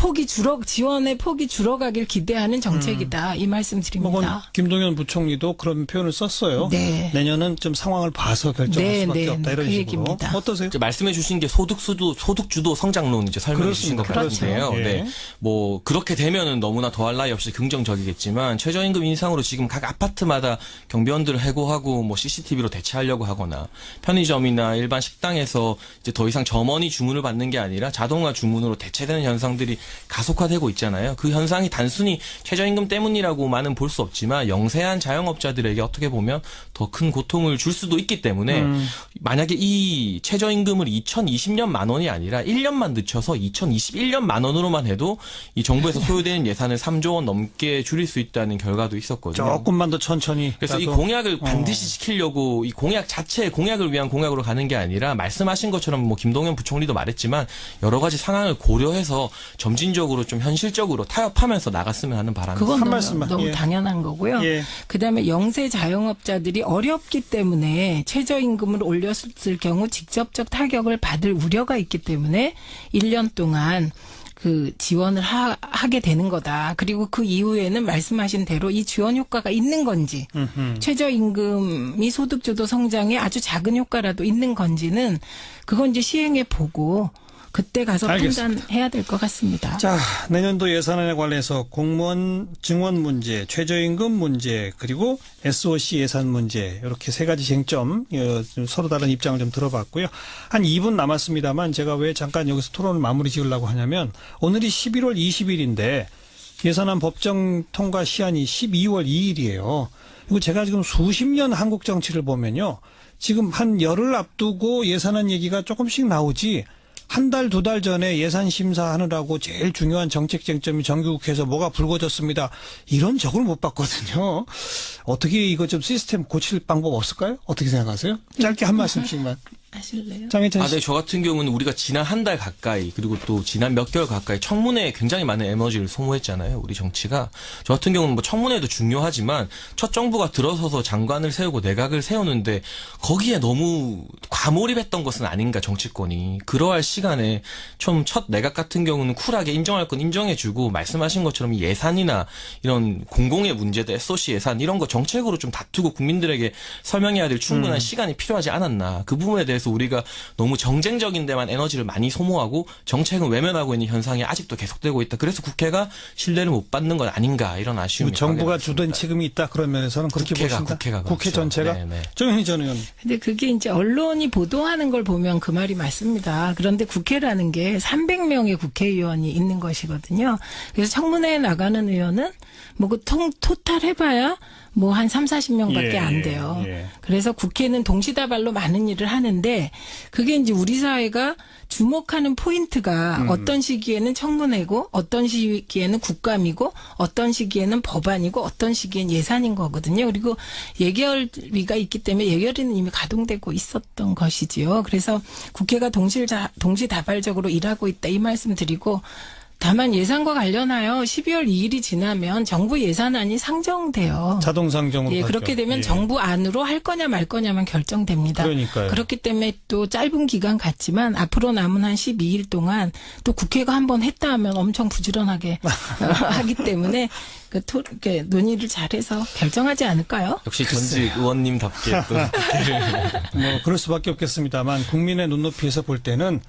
[SPEAKER 3] 지원의 폭이 줄어가길 기대하는 정책이다. 이 말씀 드립니다.
[SPEAKER 1] 김동연 부총리도 그런 표현을 썼어요.
[SPEAKER 3] 네.
[SPEAKER 1] 내년은 좀 상황을 봐서 결정할
[SPEAKER 3] 네,
[SPEAKER 1] 수밖에
[SPEAKER 3] 네,
[SPEAKER 1] 없다
[SPEAKER 3] 네,
[SPEAKER 1] 이런
[SPEAKER 3] 그
[SPEAKER 1] 식으로.
[SPEAKER 3] 얘기입니다.
[SPEAKER 1] 어떠세요?
[SPEAKER 2] 말씀해 주신 게 소득주도 성장론 이제 설명해 주신 것
[SPEAKER 1] 그렇습니다.
[SPEAKER 2] 같은데요.
[SPEAKER 1] 그렇죠. 예.
[SPEAKER 2] 네. 뭐 그렇게 되면은 너무나 더할 나위 없이 긍정적이겠지만 최저임금 인상으로 지금 각 아파트마다 경비원들을 해고하고 뭐 CCTV로 대체하려고 하거나 편의점이나 일반 식당에서 이제 더 이상 점원이 주문을 받는 게 아니라 자동화 주문으로 대체되는 현상들이 가속화되고 있잖아요. 그 현상이 단순히 최저임금 때문이라고만은 볼 수 없지만 영세한 자영업자들에게 어떻게 보면 더 큰 고통을 줄 수도 있기 때문에 만약에 이 최저임금을 2020년 10,000원이 아니라 1년만 늦춰서 2021년 10,000원으로만 해도 이 정부의 정부에서 소요되는 예산을 3조 원 넘게 줄일 수 있다는 결과도 있었거든요.
[SPEAKER 1] 조금만 더 천천히.
[SPEAKER 2] 그래서 이 공약을 반드시 지키려고 이 공약 자체 공약을 위한 공약으로 가는 게 아니라 말씀하신 것처럼 뭐 김동연 부총리도 말했지만 여러 가지 상황을 고려해서 점진적으로 좀 현실적으로 타협하면서 나갔으면 하는 바람이
[SPEAKER 3] 그건
[SPEAKER 1] 한
[SPEAKER 3] 너무,
[SPEAKER 1] 말씀만.
[SPEAKER 3] 너무
[SPEAKER 1] 예.
[SPEAKER 3] 당연한 거고요.
[SPEAKER 1] 예.
[SPEAKER 3] 그다음에 영세 자영업자들이 어렵기 때문에 최저임금을 올렸을 경우 직접적 타격을 받을 우려가 있기 때문에 1년 동안 그 지원을 하게 되는 거다. 그리고 그 이후에는 말씀하신 대로 이 지원 효과가 있는 건지 최저임금이 소득주도 성장에 아주 작은 효과라도 있는 건지는 그건 이제 시행해 보고 그때 가서
[SPEAKER 1] 알겠습니다.
[SPEAKER 3] 판단해야 될 것 같습니다.
[SPEAKER 1] 자, 내년도 예산안에 관해서 공무원 증원 문제, 최저임금 문제, 그리고 SOC 예산 문제 이렇게 세 가지 쟁점 서로 다른 입장을 좀 들어봤고요. 한 2분 남았습니다만 제가 왜 잠깐 여기서 토론을 마무리 지으려고 하냐면 오늘이 11월 20일인데 예산안 법정 통과 시한이 12월 2일이에요. 그리고 제가 지금 수십 년 한국 정치를 보면요. 지금 한 열흘 앞두고 예산안 얘기가 조금씩 나오지 한 달, 두 달 전에 예산 심사하느라고 제일 중요한 정책 쟁점이 정기국회에서 뭐가 불거졌습니다. 이런 적을 못 봤거든요. 어떻게 이거 좀 시스템 고칠 방법 없을까요? 어떻게 생각하세요? 짧게 한 말씀씩만.
[SPEAKER 3] 하실래요?
[SPEAKER 1] 장혜찬 씨.
[SPEAKER 2] 네, 저 같은 경우는 우리가 지난 한 달 가까이 그리고 또 지난 몇 개월 가까이 청문회에 굉장히 많은 에너지를 소모했잖아요. 우리 정치가. 저 같은 경우는 뭐 청문회도 중요하지만 첫 정부가 들어서서 장관을 세우고 내각을 세우는데 거기에 너무 과몰입했던 것은 아닌가 정치권이. 그러할 시간에 좀 첫 내각 같은 경우는 쿨하게 인정할 건 인정해주고 말씀하신 것처럼 예산이나 이런 공공의 문제들 SOC 예산 이런 거 정책으로 좀 다투고 국민들에게 설명해야 될 충분한 시간이 필요하지 않았나. 그 부분에 대해서 우리가 너무 정쟁적인 데만 에너지를 많이 소모하고 정책은 외면하고 있는 현상이 아직도 계속되고 있다. 그래서 국회가 신뢰를 못 받는 건 아닌가 이런 아쉬움이
[SPEAKER 1] 정부가
[SPEAKER 2] 강하게
[SPEAKER 1] 주된
[SPEAKER 2] 있습니다.
[SPEAKER 1] 책임이 있다 그런 면에서는 그렇게 보신다.
[SPEAKER 2] 국회가
[SPEAKER 1] 국회
[SPEAKER 2] 그렇죠.
[SPEAKER 1] 전체가.
[SPEAKER 2] 네네.
[SPEAKER 1] 정현희 전 의원.
[SPEAKER 3] 근데 그게 이제 언론이 보도하는 걸 보면 그 말이 맞습니다. 그런데 국회라는 게 300명의 국회의원이 있는 것이거든요. 그래서 청문회에 나가는 의원은 뭐 그 토탈 해봐야 뭐 한 3, 40명밖에
[SPEAKER 1] 예,
[SPEAKER 3] 안 돼요.
[SPEAKER 1] 예.
[SPEAKER 3] 그래서 국회는 동시다발로 많은 일을 하는데 그게 이제 우리 사회가 주목하는 포인트가 어떤 시기에는 청문회고 어떤 시기에는 국감이고 어떤 시기에는 법안이고 어떤 시기엔 예산인 거거든요. 그리고 예결위가 있기 때문에 예결위는 이미 가동되고 있었던 것이지요. 그래서 국회가 동시다발적으로 일하고 있다 이 말씀 드리고 다만 예산과 관련하여 12월 2일이 지나면 정부 예산안이 상정돼요.
[SPEAKER 1] 자동 상정으로.
[SPEAKER 3] 예,
[SPEAKER 1] 가죠.
[SPEAKER 3] 그렇게 되면
[SPEAKER 1] 예.
[SPEAKER 3] 정부 안으로 할 거냐 말 거냐만 결정됩니다.
[SPEAKER 1] 그러니까요.
[SPEAKER 3] 그렇기 때문에 또 짧은 기간 같지만 앞으로 남은 한 12일 동안 또 국회가 한번 했다 하면 엄청 부지런하게 하기 때문에 이렇게 논의를 잘해서 결정하지 않을까요?
[SPEAKER 2] 역시 전직 의원님답게 또
[SPEAKER 1] 뭐 그럴 수밖에 없겠습니다만 국민의 눈높이에서 볼 때는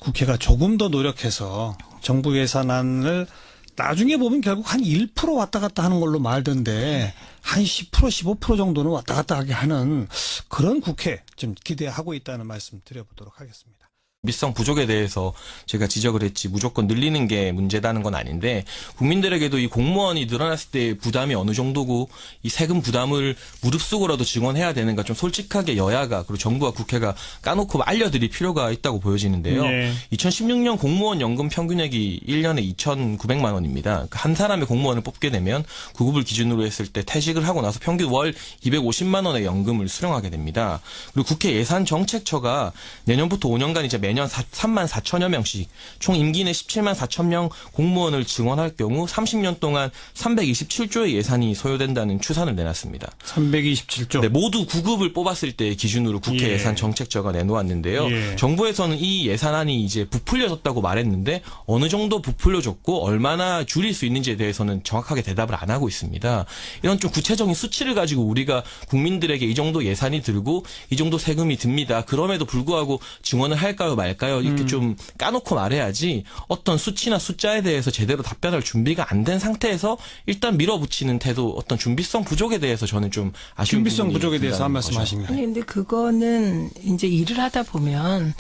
[SPEAKER 1] 국회가 조금 더 노력해서 정부 예산안을 나중에 보면 결국 한 1% 왔다 갔다 하는 걸로 말던데 한 10% 15% 정도는 왔다 갔다 하게 하는 그런 국회 좀 기대하고 있다는 말씀 드려보도록 하겠습니다.
[SPEAKER 2] 밀성 부족에 대해서 제가 지적을 했지 무조건 늘리는 게 문제다는 건 아닌데 국민들에게도 이 공무원이 늘어났을 때 부담이 어느 정도고 이 세금 부담을 무릅쓰고라도 증원해야 되는가 좀 솔직하게 여야가 그리고 정부와 국회가 까놓고 알려드릴 필요가 있다고 보여지는데요.
[SPEAKER 1] 네.
[SPEAKER 2] 2016년 공무원 연금 평균액이 1년에 2,900만 원입니다. 한 사람의 공무원을 뽑게 되면 9급을 기준으로 했을 때 퇴직을 하고 나서 평균 월 250만 원의 연금을 수령하게 됩니다. 그리고 국회 예산정책처가 내년부터 5년간 이제 매년 3만 4천여 명씩 총 임기 내 17만 4천 명 공무원을 증원할 경우 30년 동안 327조의 예산이 소요된다는 추산을 내놨습니다.
[SPEAKER 1] 327조.
[SPEAKER 2] 네, 모두 9급을 뽑았을 때 기준으로 국회
[SPEAKER 1] 예.
[SPEAKER 2] 예산정책처가 내놓았는데요.
[SPEAKER 1] 예.
[SPEAKER 2] 정부에서는 이 예산안이 이제 부풀려졌다고 말했는데 어느 정도 부풀려졌고 얼마나 줄일 수 있는지에 대해서는 정확하게 대답을 안 하고 있습니다. 이런 좀 구체적인 수치를 가지고 우리가 국민들에게 이 정도 예산이 들고 이 정도 세금이 듭니다. 그럼에도 불구하고 증원을 할까요 말까요? 이렇게 좀 까놓고 말해야지 어떤 수치나 숫자에 대해서 제대로 답변할 준비가 안 된 상태에서 일단 밀어붙이는 태도 어떤 준비성 부족에 대해서 저는 좀 아쉬운
[SPEAKER 1] 준비성
[SPEAKER 2] 부분이
[SPEAKER 1] 부족에 대해서 한
[SPEAKER 2] 든다는
[SPEAKER 1] 말씀
[SPEAKER 2] 거죠.
[SPEAKER 1] 하십니다.
[SPEAKER 3] 아니 근데 그거는 이제 일을 하다 보면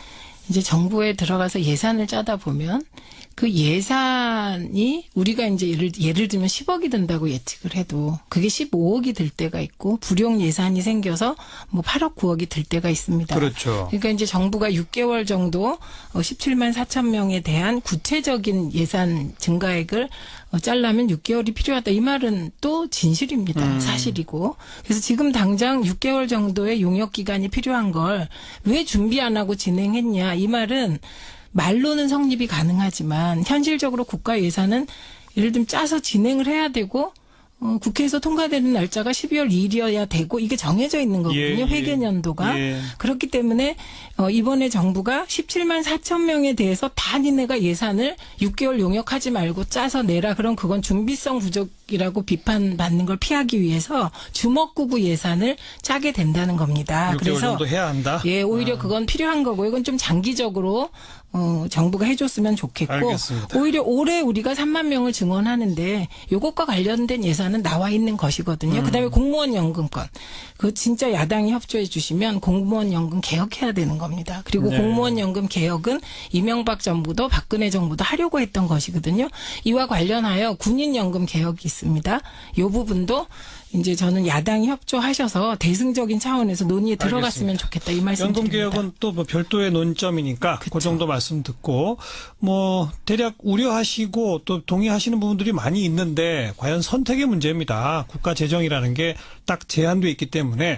[SPEAKER 3] 이제 정부에 들어가서 예산을 짜다 보면 그 예산이 우리가 이제 예를 들면 10억이 든다고 예측을 해도 그게 15억이 들 때가 있고 불용 예산이 생겨서 뭐 8억 9억이 들 때가 있습니다.
[SPEAKER 1] 그렇죠.
[SPEAKER 3] 그러니까 이제 정부가 6개월 정도 17만 4천 명에 대한 구체적인 예산 증가액을 짜려면 6개월이 필요하다. 이 말은 또 진실입니다. 사실이고. 그래서 지금 당장 6개월 정도의 용역 기간이 필요한 걸 왜 준비 안 하고 진행했냐. 이 말은 말로는 성립이 가능하지만 현실적으로 국가 예산은 예를 들면 짜서 진행을 해야 되고 국회에서 통과되는 날짜가 12월 2일이어야 되고 이게 정해져 있는 거거든요.
[SPEAKER 1] 예, 예.
[SPEAKER 3] 회계년도가.
[SPEAKER 1] 예.
[SPEAKER 3] 그렇기 때문에 이번에 정부가 17만 4천 명에 대해서 다 니네가 예산을 6개월 용역하지 말고 짜서 내라. 그럼 그건 준비성 부족이라고 비판받는 걸 피하기 위해서 주먹구구 예산을 짜게 된다는 겁니다.
[SPEAKER 1] 6개월
[SPEAKER 3] 그래서
[SPEAKER 1] 정도 해야 한다.
[SPEAKER 3] 예, 오히려 그건 필요한 거고 이건 좀 장기적으로 정부가 해줬으면 좋겠고
[SPEAKER 1] 알겠습니다.
[SPEAKER 3] 오히려 올해 우리가 3만 명을 증원하는데 요것과 관련된 예산은 나와 있는 것이거든요. 그다음에 공무원 연금권 그 진짜 야당이 협조해 주시면 공무원 연금 개혁해야 되는 겁니다. 그리고
[SPEAKER 1] 네.
[SPEAKER 3] 공무원 연금 개혁은 이명박 정부도 박근혜 정부도 하려고 했던 것이거든요. 이와 관련하여 군인 연금 개혁이 있습니다. 요 부분도 이제 저는 야당이 협조하셔서 대승적인 차원에서 논의에 들어갔으면
[SPEAKER 1] 알겠습니다.
[SPEAKER 3] 좋겠다 이 말씀
[SPEAKER 1] 연금
[SPEAKER 3] 드립니다.
[SPEAKER 1] 개혁은 또 뭐 별도의 논점이니까 그 정도 말씀 듣고 뭐 대략 우려하시고 또 동의하시는 부분들이 많이 있는데 과연 선택의 문제입니다. 국가 재정이라는 게 딱 제한돼 있기 때문에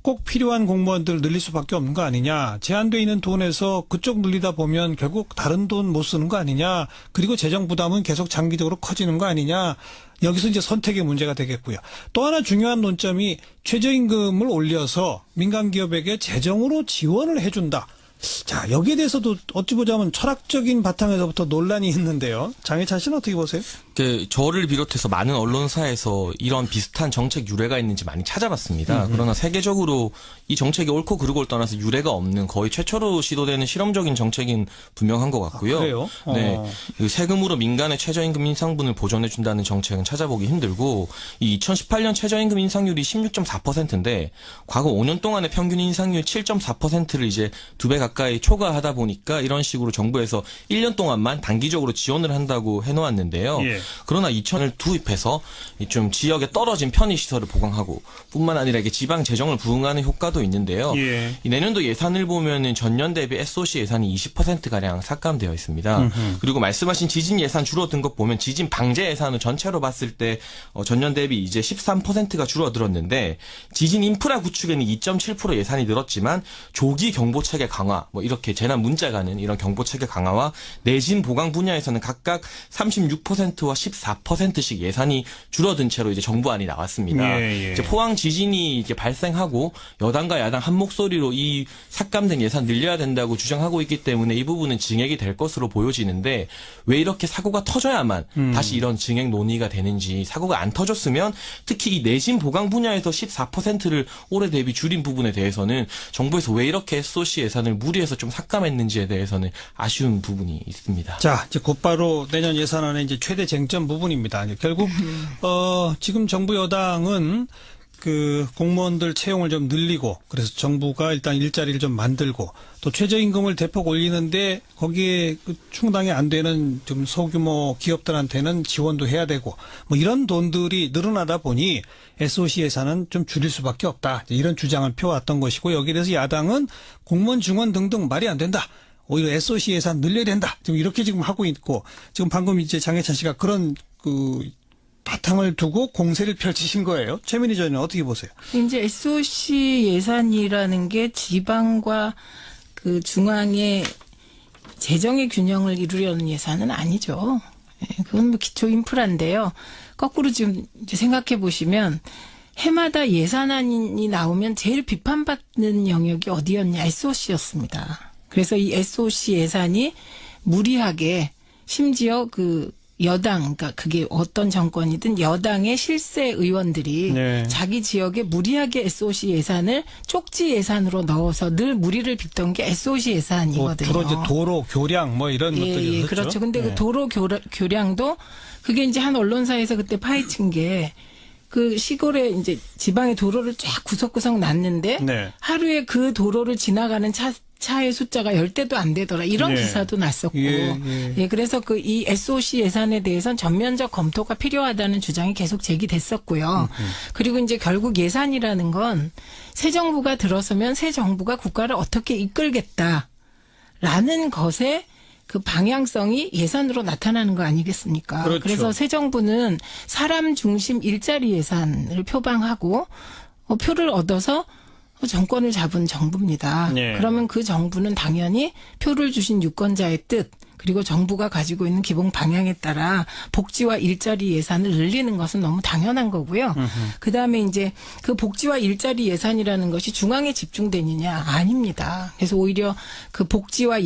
[SPEAKER 1] 꼭 필요한 공무원들 늘릴 수밖에 없는 거 아니냐. 제한돼 있는 돈에서 그쪽 늘리다 보면 결국 다른 돈 못 쓰는 거 아니냐. 그리고 재정 부담은 계속 장기적으로 커지는 거 아니냐. 여기서 이제 선택의 문제가 되겠고요. 또 하나 중요한 논점이 최저임금을 올려서 민간 기업에게 재정으로 지원을 해준다. 자, 여기에 대해서도 어찌 보자면 철학적인 바탕에서부터 논란이 있는데요. 장혜찬 씨는 어떻게 보세요?
[SPEAKER 2] 저를 비롯해서 많은 언론사에서 이런 비슷한 정책 유래가 있는지 많이 찾아봤습니다. 그러나 세계적으로 이 정책이 옳고 그르고를 떠나서 유래가 없는 거의 최초로 시도되는 실험적인 정책인 분명한 것 같고요.
[SPEAKER 1] 그래요?
[SPEAKER 2] 네, 그 세금으로 민간의 최저임금 인상분을 보전해준다는 정책은 찾아보기 힘들고 이 2018년 최저임금 인상률이 16.4%인데 과거 5년 동안의 평균 인상률 7.4%를 이제 2배 가까이 초과하다 보니까 이런 식으로 정부에서 1년 동안만 단기적으로 지원을 한다고 해놓았는데요.
[SPEAKER 1] 예.
[SPEAKER 2] 그러나 2천을 투입해서 좀 지역에 떨어진 편의시설을 보강하고 뿐만 아니라 이게 지방 재정을 부응하는 효과도 있는데요.
[SPEAKER 1] 예.
[SPEAKER 2] 이 내년도 예산을 보면은 전년 대비 SOC 예산이 20%가량 삭감되어 있습니다. 그리고 말씀하신 지진 예산 줄어든 것 보면 지진 방제 예산을 전체로 봤을 때 전년 대비 이제 13%가 줄어들었는데 지진 인프라 구축에는 2.7% 예산이 늘었지만 조기 경보 체계 강화, 뭐 이렇게 재난 문자 가는 이런 경보 체계 강화와 내진 보강 분야에서는 각각 36%와 14%씩 예산이 줄어든 채로 이제 정부안이 나왔습니다.
[SPEAKER 1] 예, 예.
[SPEAKER 2] 이제 포항 지진이 이제 발생하고 여당과 야당 한 목소리로 이 삭감된 예산 늘려야 된다고 주장하고 있기 때문에 이 부분은 증액이 될 것으로 보여지는데 왜 이렇게 사고가 터져야만 다시 이런 증액 논의가 되는지 사고가 안 터졌으면 특히 이 내진 보강 분야에서 14%를 올해 대비 줄인 부분에 대해서는 정부에서 왜 이렇게 SOC 예산을 무리해서 좀 삭감했는지에 대해서는 아쉬운 부분이 있습니다.
[SPEAKER 1] 자, 이제 곧바로 내년 예산안의 이제 최대 쟁점 부분입니다. 결국 지금 정부 여당은 그 공무원들 채용을 좀 늘리고 그래서 정부가 일단 일자리를 좀 만들고 또 최저임금을 대폭 올리는데 거기에 그 충당이 안 되는 좀 소규모 기업들한테는 지원도 해야 되고 뭐 이런 돈들이 늘어나다 보니 SOC 예산은 좀 줄일 수밖에 없다. 이런 주장을 펴왔던 것이고 여기에 대해서 야당은 공무원 증원 등등 말이 안 된다. 오히려 SOC 예산 늘려야 된다. 지금 이렇게 지금 하고 있고 지금 방금 이제 장혜찬 씨가 그런 그 바탕을 두고 공세를 펼치신 거예요. 최민희 전 의원은 어떻게 보세요?
[SPEAKER 3] 이제 SOC 예산이라는 게 지방과 그 중앙의 재정의 균형을 이루려는 예산은 아니죠. 예, 그건 뭐 기초 인프라인데요. 거꾸로 지금 이제 생각해 보시면 해마다 예산안이 나오면 제일 비판받는 영역이 어디였냐? SOC였습니다. 그래서 이 SOC 예산이 무리하게 심지어 그 여당, 그러니까 그게 어떤 정권이든 여당의 실세 의원들이
[SPEAKER 1] 네.
[SPEAKER 3] 자기 지역에 무리하게 SOC 예산을 쪽지 예산으로 넣어서 늘 무리를 빚던 게 SOC 예산이거든요.
[SPEAKER 1] 주로 이제 도로, 교량 뭐 이런 것들이
[SPEAKER 3] 예,
[SPEAKER 1] 있었죠.
[SPEAKER 3] 그렇죠. 근데
[SPEAKER 1] 네.
[SPEAKER 3] 그 도로 교량도 그게 이제 한 언론사에서 그때 파헤친 게 그 시골에 이제 지방에 도로를 쫙 구석구석 놨는데
[SPEAKER 1] 네.
[SPEAKER 3] 하루에 그 도로를 지나가는 차의 숫자가 10대도 안 되더라. 이런
[SPEAKER 1] 예.
[SPEAKER 3] 기사도 났었고.
[SPEAKER 1] 예.
[SPEAKER 3] 예, 그래서 이 SOC 예산에 대해서는 전면적 검토가 필요하다는 주장이 계속 제기됐었고요. 그리고 이제 결국 예산이라는 건 새 정부가 들어서면 새 정부가 국가를 어떻게 이끌겠다라는 것에 그 방향성이 예산으로 나타나는 거 아니겠습니까?
[SPEAKER 1] 그렇죠.
[SPEAKER 3] 그래서 새 정부는 사람 중심 일자리 예산을 표방하고 표를 얻어서 정권을 잡은 정부입니다.
[SPEAKER 1] 예.
[SPEAKER 3] 그러면 그 정부는 당연히 표를 주신 유권자의 뜻 그리고 정부가 가지고 있는 기본 방향에 따라 복지와 일자리 예산을 늘리는 것은 너무 당연한 거고요. 그다음에 이제 그 복지와 일자리 예산이라는 것이 중앙에 집중되느냐 아닙니다. 그래서 오히려 그 복지와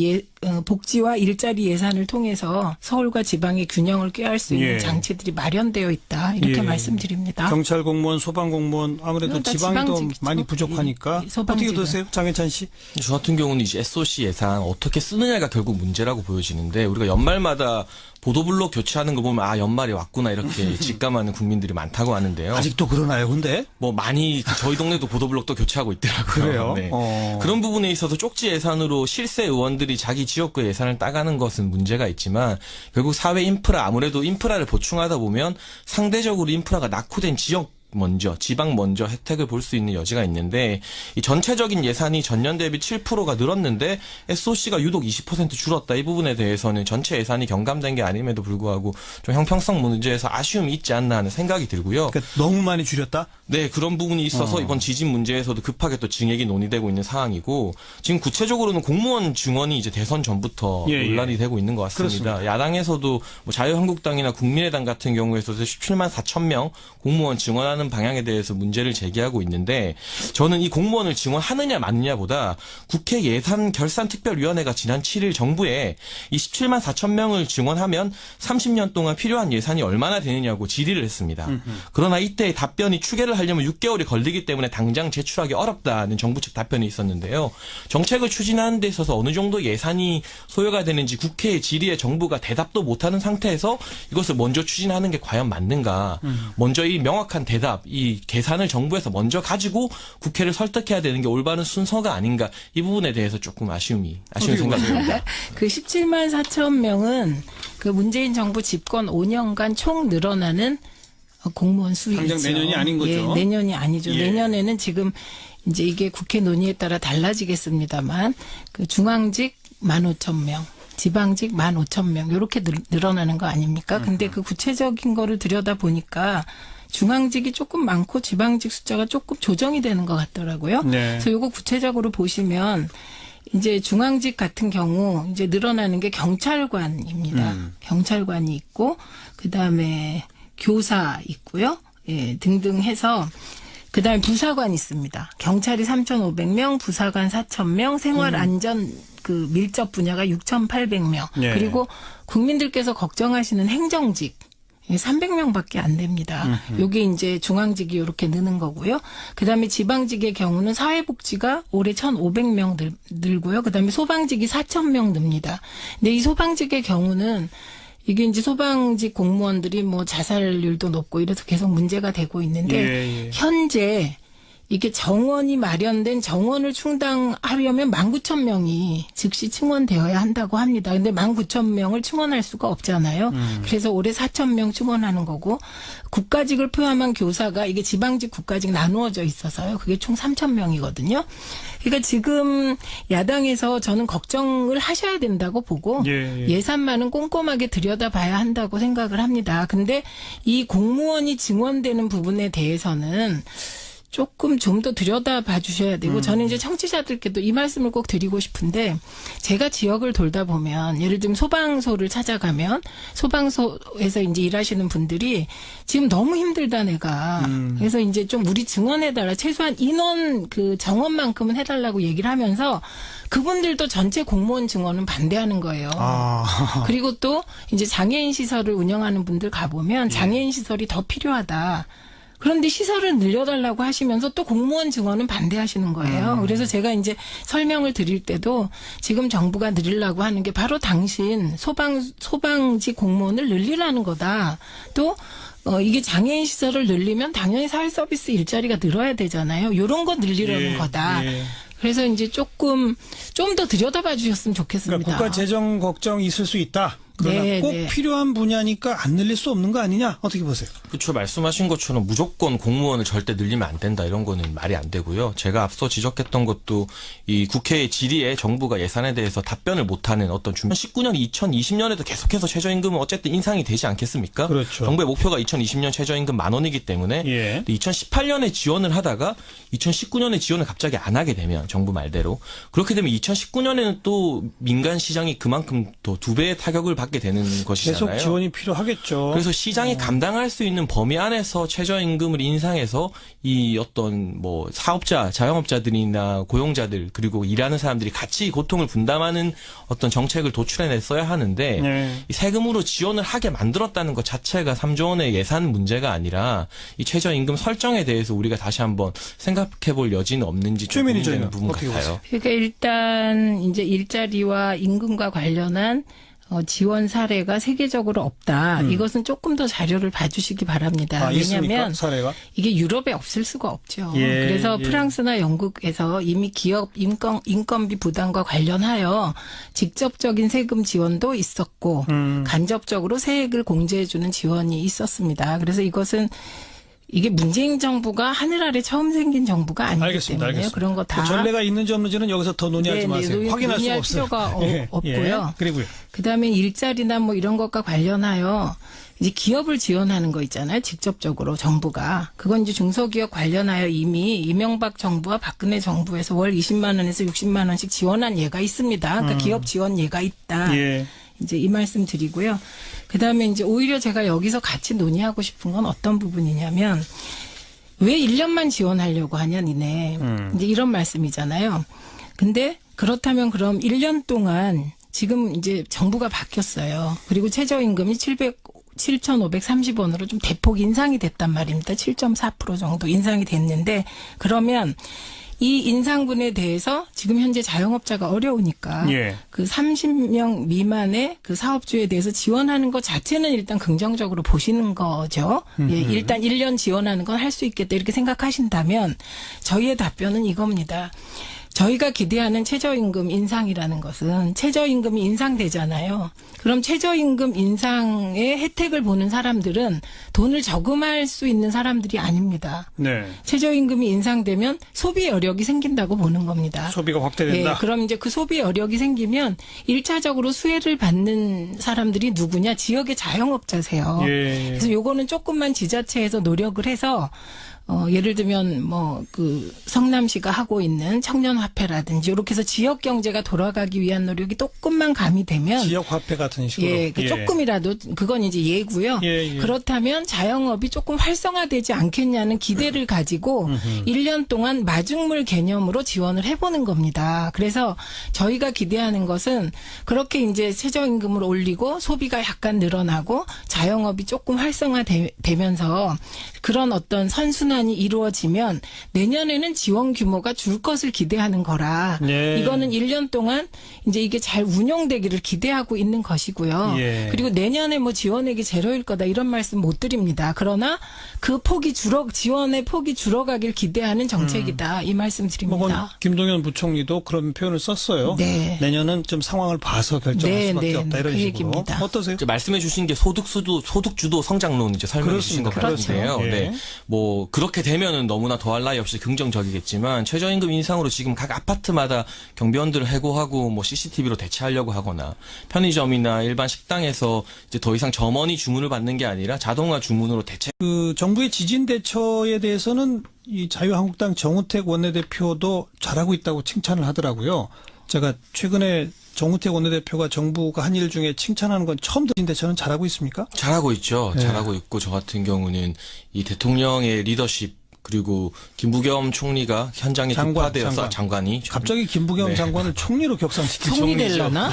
[SPEAKER 3] 일자리 예산을 통해서 서울과 지방의 균형을 꾀할 수 있는
[SPEAKER 1] 예.
[SPEAKER 3] 장치들이 마련되어 있다. 이렇게
[SPEAKER 1] 예.
[SPEAKER 3] 말씀드립니다.
[SPEAKER 1] 경찰 공무원, 소방 공무원 아무래도
[SPEAKER 3] 다
[SPEAKER 1] 지방이 더
[SPEAKER 3] 지방직이죠.
[SPEAKER 1] 많이 부족하니까
[SPEAKER 3] 예, 소방직은.
[SPEAKER 1] 어떻게 되세요, 장혜찬 씨?
[SPEAKER 2] 저 같은 경우는 이제 SOC 예산 어떻게 쓰느냐가 결국 문제라고 보여지는데 우리가 연말마다 보도블록 교체하는 거 보면 아 연말이 왔구나 이렇게 직감하는 국민들이 많다고 하는데요.
[SPEAKER 1] 아직도 그러나요, 근데?
[SPEAKER 2] 뭐 많이 저희 동네도 보도블록도 교체하고 있더라고요.
[SPEAKER 1] 그래요?
[SPEAKER 2] 네.
[SPEAKER 1] 어.
[SPEAKER 2] 그런 부분에 있어서 쪽지 예산으로 실세 의원들이 자기 지역구 예산을 따가는 것은 문제가 있지만 결국 사회 인프라 아무래도 인프라를 보충하다 보면 상대적으로 인프라가 낙후된 지역 먼저 지방 먼저 혜택을 볼 수 있는 여지가 있는데 이 전체적인 예산이 전년 대비 7%가 늘었는데 SOC가 유독 20% 줄었다. 이 부분에 대해서는 전체 예산이 경감된 게 아님에도 불구하고 좀 형평성 문제에서 아쉬움이 있지 않나 하는 생각이 들고요.
[SPEAKER 1] 그러니까 너무 많이 줄였다?
[SPEAKER 2] 네, 그런 부분이 있어서 이번 지진 문제에서도 급하게 또 증액이 논의되고 있는 상황이고 지금 구체적으로는 공무원 증원이 이제 대선 전부터
[SPEAKER 1] 예, 예.
[SPEAKER 2] 논란이 되고 있는 것 같습니다.
[SPEAKER 1] 그렇습니다.
[SPEAKER 2] 야당에서도 뭐 자유한국당이나 국민의당 같은 경우에서도 17만 4천 명 공무원 증원하는 방향에 대해서 문제를 제기하고 있는데 저는 이 공무원을 증원하느냐 마느냐보다 국회 예산결산특별위원회가 지난 7일 정부에 이 17만 4천 명을 증원하면 30년 동안 필요한 예산이 얼마나 되느냐고 질의를 했습니다. 그러나 이때 답변이 추계를 하려면 6개월이 걸리기 때문에 당장 제출하기 어렵다는 정부 측 답변이 있었는데요. 정책을 추진하는 데 있어서 어느 정도 예산이 소요가 되는지 국회 질의에 정부가 대답도 못하는 상태에서 이것을 먼저 추진하는 게 과연 맞는가. 먼저 이 명확한 대답, 이 계산을 정부에서 먼저 가지고 국회를 설득해야 되는 게 올바른 순서가 아닌가. 이 부분에 대해서 조금 아쉬운 생각이 듭니다.
[SPEAKER 3] 그 17만 4천 명은 그 문재인 정부 집권 5년간 총 늘어나는 공무원 수이죠.
[SPEAKER 1] 당장 내년이 아닌 거죠?
[SPEAKER 3] 예, 내년이 아니죠.
[SPEAKER 1] 예.
[SPEAKER 3] 내년에는 지금 이제 이게 국회 논의에 따라 달라지겠습니다만 그 중앙직 15,000명. 지방직 15,000명 이렇게 늘어나는 거 아닙니까? 근데 그 구체적인 거를 들여다보니까 중앙직이 조금 많고 지방직 숫자가 조금 조정이 되는 것 같더라고요.
[SPEAKER 1] 네.
[SPEAKER 3] 그래서 이거 구체적으로 보시면 이제 중앙직 같은 경우 이제 늘어나는 게 경찰관입니다. 경찰관이 있고 그다음에 교사 있고요. 예, 등등 해서 그다음에 부사관 있습니다. 경찰이 3,500명, 부사관 4,000명, 생활안전 그 밀접 분야가 6,800명.
[SPEAKER 1] 예.
[SPEAKER 3] 그리고 국민들께서 걱정하시는 행정직 300명밖에 안 됩니다. 요게 이제 중앙직이 이렇게 느는 거고요. 그다음에 지방직의 경우는 사회복지가 올해 1,500명 늘고요. 그다음에 소방직이 4,000명 늡니다. 근데 이 소방직의 경우는 이게 이제 소방직 공무원들이 뭐 자살률도 높고 이래서 계속 문제가 되고 있는데
[SPEAKER 1] 예.
[SPEAKER 3] 현재 이게 정원이 마련된 정원을 충당하려면 19,000명이 즉시 충원되어야 한다고 합니다. 근데 19,000명을 충원할 수가 없잖아요. 그래서 올해 4,000명 충원하는 거고 국가직을 포함한 교사가 이게 지방직 국가직 나누어져 있어서요. 그게 총 3,000명이거든요. 그러니까 지금 야당에서 저는 걱정을 하셔야 된다고 보고
[SPEAKER 1] 예.
[SPEAKER 3] 예산만은 꼼꼼하게 들여다봐야 한다고 생각을 합니다. 근데 이 공무원이 증원되는 부분에 대해서는 조금 좀 더 들여다봐 주셔야 되고 저는 이제 청취자들께도 이 말씀을 꼭 드리고 싶은데 제가 지역을 돌다 보면 예를 들면 소방서를 찾아가면 소방서에서 이제 일하시는 분들이 지금 너무 힘들다 내가 그래서 이제 좀 우리 증원해달라 최소한 인원 그 정원만큼은 해달라고 얘기를 하면서 그분들도 전체 공무원 증원은 반대하는 거예요.
[SPEAKER 1] 아.
[SPEAKER 3] 그리고 또 이제 장애인 시설을 운영하는 분들 가보면 장애인 시설이 더 필요하다. 그런데 시설을 늘려달라고 하시면서 또 공무원 증원은 반대하시는 거예요. 그래서 제가 이제 설명을 드릴 때도 지금 정부가 늘리려고 하는 게 바로 당신 소방직 공무원을 늘리라는 거다. 또 이게 장애인 시설을 늘리면 당연히 사회 서비스 일자리가 늘어야 되잖아요. 이런 거 늘리려는
[SPEAKER 1] 예,
[SPEAKER 3] 거다.
[SPEAKER 1] 예.
[SPEAKER 3] 그래서 이제 좀 더 들여다봐 주셨으면 좋겠습니다.
[SPEAKER 1] 그러니까 국가 재정 걱정이 있을 수 있다. 그러나
[SPEAKER 3] 네,
[SPEAKER 1] 꼭
[SPEAKER 3] 네.
[SPEAKER 1] 필요한 분야니까 안 늘릴 수 없는 거 아니냐? 어떻게 보세요?
[SPEAKER 2] 그렇죠. 말씀하신 것처럼 무조건 공무원을 절대 늘리면 안 된다 이런 거는 말이 안 되고요. 제가 앞서 지적했던 것도 이 국회의 질의에 정부가 예산에 대해서 답변을 못하는 어떤 2019년, 2020년에도 계속해서 최저임금은 어쨌든 인상이 되지 않겠습니까?
[SPEAKER 1] 그렇죠.
[SPEAKER 2] 정부의 목표가 2020년 최저임금 10,000원이기 때문에
[SPEAKER 1] 예.
[SPEAKER 2] 2018년에 지원을 하다가 2019년에 지원을 갑자기 안 하게 되면 정부 말대로 그렇게 되면 2019년에는 또 민간 시장이 그만큼 더 2배의 타격을 받게 되는 것이잖아요.
[SPEAKER 1] 계속 지원이 필요하겠죠.
[SPEAKER 2] 그래서 시장이 감당할 수 있는 범위 안에서 최저임금을 인상해서 이 어떤 뭐 사업자, 자영업자들이나 고용자들 그리고 일하는 사람들이 같이 고통을 분담하는 어떤 정책을 도출해냈어야 하는데
[SPEAKER 1] 네.
[SPEAKER 2] 이 세금으로 지원을 하게 만들었다는 것 자체가 3조 원의 예산 문제가 아니라 이 최저임금 설정에 대해서 우리가 다시 한번 생각해볼 여지는 없는지 좀
[SPEAKER 1] 최민희
[SPEAKER 2] 고민되는
[SPEAKER 1] 의원은
[SPEAKER 2] 부분
[SPEAKER 1] 어떻게
[SPEAKER 2] 같아요.
[SPEAKER 3] 그러니까 일단 이제 일자리와 임금과 관련한 지원 사례가 세계적으로 없다. 이것은 조금 더 자료를 봐주시기 바랍니다.
[SPEAKER 1] 있습니까?
[SPEAKER 3] 왜냐하면
[SPEAKER 1] 사례가?
[SPEAKER 3] 이게 유럽에 없을 수가 없죠.
[SPEAKER 1] 예,
[SPEAKER 3] 그래서
[SPEAKER 1] 예.
[SPEAKER 3] 프랑스나 영국에서 이미 기업 인건비 부담과 관련하여 직접적인 세금 지원도 있었고 간접적으로 세액을 공제해주는 지원이 있었습니다. 그래서 이게 문재인 정부가 하늘 아래 처음 생긴 정부가 아니기
[SPEAKER 1] 알겠습니다.
[SPEAKER 3] 때문에
[SPEAKER 1] 알겠습니다.
[SPEAKER 3] 그런 거 다
[SPEAKER 1] 그 전례가 있는지 없는지는 여기서 더 논의하지
[SPEAKER 3] 네,
[SPEAKER 1] 마세요.
[SPEAKER 3] 네,
[SPEAKER 1] 확인할 수가
[SPEAKER 3] 논의할
[SPEAKER 1] 없어요.
[SPEAKER 3] 필요가 없고요.
[SPEAKER 1] 그리고요.
[SPEAKER 3] 그다음에 일자리나 뭐 이런 것과 관련하여 이제 기업을 지원하는 거 있잖아요. 직접적으로 정부가. 그건 이제 중소기업 관련하여 이미 이명박 정부와 박근혜 정부에서 월 20만 원에서 60만 원씩 지원한 예가 있습니다. 그러니까 기업 지원 예가 있다.
[SPEAKER 1] 예.
[SPEAKER 3] 이제 이 말씀 드리고요. 그다음에 이제 오히려 제가 여기서 같이 논의하고 싶은 건 어떤 부분이냐면 왜 1년만 지원하려고 하냐 니네. 이제 이런 말씀이잖아요. 근데 그렇다면 그럼 1년 동안 지금 이제 정부가 바뀌었어요. 그리고 최저임금이 7,530원으로 좀 대폭 인상이 됐단 말입니다. 7.4% 정도 인상이 됐는데 그러면 이 인상분에 대해서 지금 현재 자영업자가 어려우니까
[SPEAKER 1] 예.
[SPEAKER 3] 그 30명 미만의 그 사업주에 대해서 지원하는 것 자체는 일단 긍정적으로 보시는 거죠. 예, 일단 1년 지원하는 건 할 수 있겠다 이렇게 생각하신다면 저희의 답변은 이겁니다. 저희가 기대하는 최저임금 인상이라는 것은 최저임금이 인상되잖아요. 그럼 최저임금 인상의 혜택을 보는 사람들은 돈을 저금할 수 있는 사람들이 아닙니다.
[SPEAKER 1] 네.
[SPEAKER 3] 최저임금이 인상되면 소비 여력이 생긴다고 보는 겁니다.
[SPEAKER 1] 소비가 확대된다.
[SPEAKER 3] 예, 그럼 이제 그 소비 여력이 생기면 1차적으로 수혜를 받는 사람들이 누구냐? 지역의 자영업자세요.
[SPEAKER 1] 예.
[SPEAKER 3] 그래서 요거는 조금만 지자체에서 노력을 해서 예를 들면 그 성남시가 하고 있는 청년화폐라든지 이렇게 해서 지역 경제가 돌아가기 위한 노력이 조금만 가미되면
[SPEAKER 1] 지역 화폐 같은 식으로.
[SPEAKER 3] 예, 그 조금이라도 그건 이제 예고요.
[SPEAKER 1] 예.
[SPEAKER 3] 그렇다면 자영업이 조금 활성화되지 않겠냐는 기대를 가지고 1년 동안 마중물 개념으로 지원을 해보는 겁니다. 그래서 저희가 기대하는 것은 그렇게 이제 최저임금을 올리고 소비가 약간 늘어나고 자영업이 조금 활성화되면서 그런 어떤 선순환이 이루어지면 내년에는 지원 규모가 줄 것을 기대하는 거라.
[SPEAKER 1] 예.
[SPEAKER 3] 이거는 1년 동안 이제 이게 잘 운용되기를 기대하고 있는 것이고요.
[SPEAKER 1] 예.
[SPEAKER 3] 그리고 내년에 뭐 지원액이 제로일 거다 이런 말씀 못 드립니다. 그러나 그 지원의 폭이 줄어가길 기대하는 정책이다. 이 말씀 드립니다.
[SPEAKER 1] 김동연 부총리도 그런 표현을 썼어요.
[SPEAKER 3] 네.
[SPEAKER 1] 내년은 좀 상황을 봐서 결정할
[SPEAKER 3] 네,
[SPEAKER 1] 수밖에
[SPEAKER 3] 네,
[SPEAKER 1] 없다
[SPEAKER 3] 네,
[SPEAKER 1] 이런
[SPEAKER 3] 그
[SPEAKER 1] 식으로.
[SPEAKER 3] 얘기입니다.
[SPEAKER 1] 어떠세요?
[SPEAKER 2] 이제 말씀해 주신 게 소득주도 성장론 이제 설명해 주신 것
[SPEAKER 1] 그렇습니다.
[SPEAKER 2] 같은데요.
[SPEAKER 1] 그렇죠. 예.
[SPEAKER 2] 네. 뭐 그렇게 되면은 너무나 더할 나위 없이 긍정적이겠지만 최저임금 인상으로 지금 각 아파트마다 경비원들을 해고하고 뭐 CCTV로 대체하려고 하거나 편의점이나 일반 식당에서 이제 더 이상 점원이 주문을 받는 게 아니라 자동화 주문으로 대체.
[SPEAKER 1] 그 정부의 지진 대처에 대해서는 이 자유한국당 정우택 원내대표도 잘하고 있다고 칭찬을 하더라고요. 제가 최근에 정우택 원내대표가 정부가 한 일 중에 칭찬하는 건 처음 들은데 저는 잘하고 있습니까?
[SPEAKER 2] 잘하고 있죠.
[SPEAKER 1] 네.
[SPEAKER 2] 잘하고 있고 저 같은 경우는 이 대통령의 리더십 그리고 김부겸 총리가 현장에 급파되어서 장관이
[SPEAKER 1] 갑자기 김부겸
[SPEAKER 2] 네.
[SPEAKER 1] 장관을 총리로 격상시키죠.
[SPEAKER 3] 총리 되려나?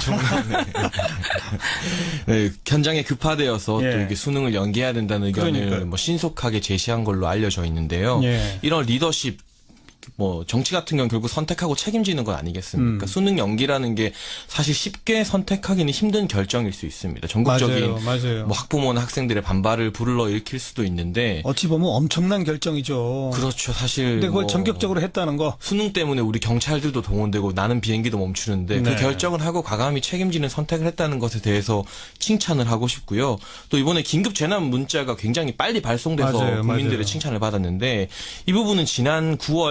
[SPEAKER 2] 네, 현장에 급파되어서
[SPEAKER 1] 예.
[SPEAKER 2] 또 이게 수능을 연기해야 된다는 의견을
[SPEAKER 1] 그러니까요.
[SPEAKER 2] 뭐 신속하게 제시한 걸로 알려져 있는데요.
[SPEAKER 1] 예.
[SPEAKER 2] 이런 리더십 뭐 정치 같은 경우는 결국 선택하고 책임지는 건 아니겠습니까? 수능 연기라는 게 사실 쉽게 선택하기는 힘든 결정일 수 있습니다. 전국적인
[SPEAKER 1] 맞아요.
[SPEAKER 2] 뭐 학부모나 학생들의 반발을 불러일으킬 수도 있는데
[SPEAKER 1] 어찌 보면 엄청난 결정이죠.
[SPEAKER 2] 그렇죠. 사실
[SPEAKER 1] 근데 그걸
[SPEAKER 2] 뭐
[SPEAKER 1] 전격적으로 했다는 거.
[SPEAKER 2] 수능 때문에 우리 경찰들도 동원되고 나는 비행기도 멈추는데
[SPEAKER 1] 네.
[SPEAKER 2] 그 결정을 하고 과감히 책임지는 선택을 했다는 것에 대해서 칭찬을 하고 싶고요. 또 이번에 긴급 재난 문자가 굉장히 빨리 발송돼서
[SPEAKER 1] 맞아요.
[SPEAKER 2] 국민들의
[SPEAKER 1] 맞아요.
[SPEAKER 2] 칭찬을 받았는데 이 부분은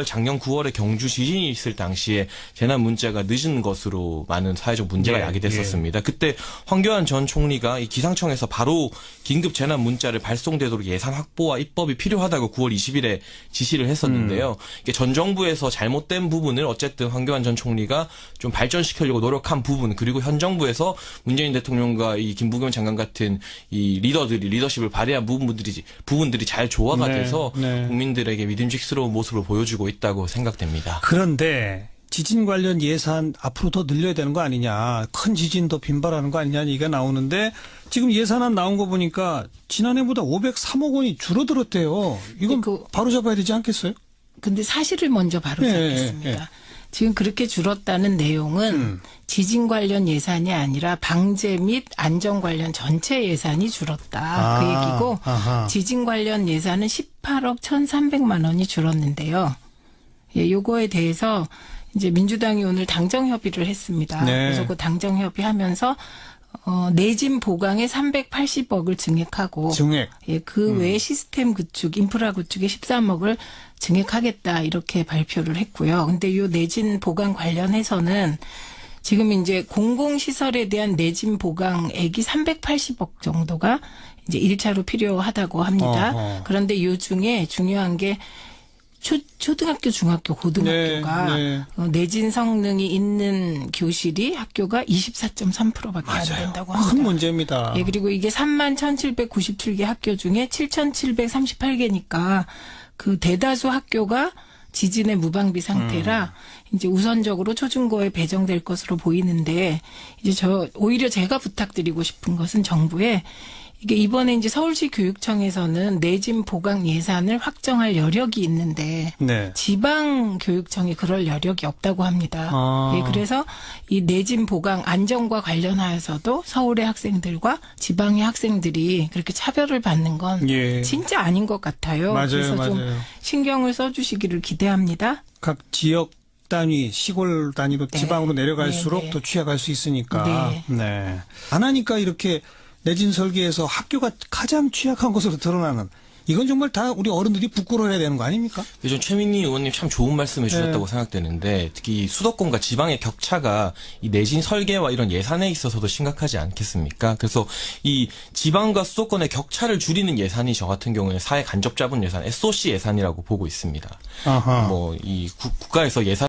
[SPEAKER 2] 작년 9월에 경주 지진이 있을 당시에 재난 문자가 늦은 것으로 많은 사회적 문제가
[SPEAKER 1] 예,
[SPEAKER 2] 야기됐었습니다. 그때 황교안 전 총리가 이 기상청에서 바로 긴급 재난 문자를 발송되도록 예산 확보와 입법이 필요하다고 9월 20일에 지시를 했었는데요. 이게 전 정부에서 잘못된 부분을 어쨌든 황교안 전 총리가 좀 발전시키려고 노력한 부분, 그리고 현 정부에서 문재인 대통령과 이 김부겸 장관 같은 이 리더십을 발휘한 부분들이 잘 조화가
[SPEAKER 1] 네,
[SPEAKER 2] 돼서
[SPEAKER 1] 네.
[SPEAKER 2] 국민들에게 믿음직스러운 모습을 보여주고 있다고 생각됩니다.
[SPEAKER 1] 그런데 지진 관련 예산 앞으로 더 늘려야 되는 거 아니냐. 큰 지진도 빈발하는 거 아니냐 얘기가 나오는데 지금 예산안 나온 거 보니까 지난해보다 503억 원이 줄어들었대요. 이건 바로 잡아야 되지 않겠어요?
[SPEAKER 3] 근데 사실을 먼저 바로 잡겠습니다.
[SPEAKER 1] 예.
[SPEAKER 3] 지금 그렇게 줄었다는 내용은 지진 관련 예산이 아니라 방재 및 안전 관련 전체 예산이 줄었다. 그 얘기고
[SPEAKER 1] 아하.
[SPEAKER 3] 지진 관련 예산은 18억 1,300만 원이 줄었는데요. 예, 요거에 대해서 이제 민주당이 오늘 당정 협의를 했습니다.
[SPEAKER 1] 네.
[SPEAKER 3] 그래서 그 당정 협의하면서 내진 보강에 380억을 증액하고
[SPEAKER 1] 증액.
[SPEAKER 3] 예, 그 외에 시스템 구축, 인프라 구축에 13억을 증액하겠다 이렇게 발표를 했고요. 근데 요 내진 보강 관련해서는 지금 이제 공공시설에 대한 내진 보강액이 380억 정도가 이제 1차로 필요하다고 합니다.
[SPEAKER 1] 어허.
[SPEAKER 3] 그런데 요 중에 중요한 게 초등학교, 중학교, 고등학교가
[SPEAKER 1] 네.
[SPEAKER 3] 내진 성능이 있는 교실이 학교가 24.3%밖에 안 된다고 합니다.
[SPEAKER 1] 큰 문제입니다.
[SPEAKER 3] 예, 그리고 이게 31,797개 학교 중에 7,738개니까 그 대다수 학교가 지진의 무방비 상태라 이제 우선적으로 초중고에 배정될 것으로 보이는데 이제 오히려 제가 부탁드리고 싶은 것은 정부에 이게 이번에 이제 서울시 교육청에서는 내진 보강 예산을 확정할 여력이 있는데
[SPEAKER 1] 네.
[SPEAKER 3] 지방 교육청이 그럴 여력이 없다고 합니다. 예, 그래서 이 내진 보강 안전과 관련하여서도 서울의 학생들과 지방의 학생들이 그렇게 차별을 받는 건
[SPEAKER 1] 예.
[SPEAKER 3] 진짜 아닌 것 같아요.
[SPEAKER 1] 맞아요,
[SPEAKER 3] 그래서 좀
[SPEAKER 1] 맞아요.
[SPEAKER 3] 신경을 써주시기를 기대합니다.
[SPEAKER 1] 각 지역 단위, 시골 단위로
[SPEAKER 3] 네.
[SPEAKER 1] 지방으로 내려갈수록
[SPEAKER 3] 네, 네.
[SPEAKER 1] 더 취약할 수 있으니까.
[SPEAKER 3] 네.
[SPEAKER 1] 안 하니까 이렇게 내진 설계에서 학교가 가장 취약한 것으로 드러나는, 이건 정말 다 우리 어른들이 부끄러워해야 되는 거 아닙니까?
[SPEAKER 2] 요즘 최민희 의원님 참 좋은 말씀 해주셨다고 생각되는데 특히 수도권과 지방의 격차가 이 내진 설계와 이런 예산에 있어서도 심각하지 않겠습니까? 그래서 이 지방과 수도권의 격차를 줄이는 예산이 저 같은 경우에 사회 간접 자본 예산, SOC 예산이라고 보고 있습니다.
[SPEAKER 1] 아하.
[SPEAKER 2] 뭐 이 국가에서 예산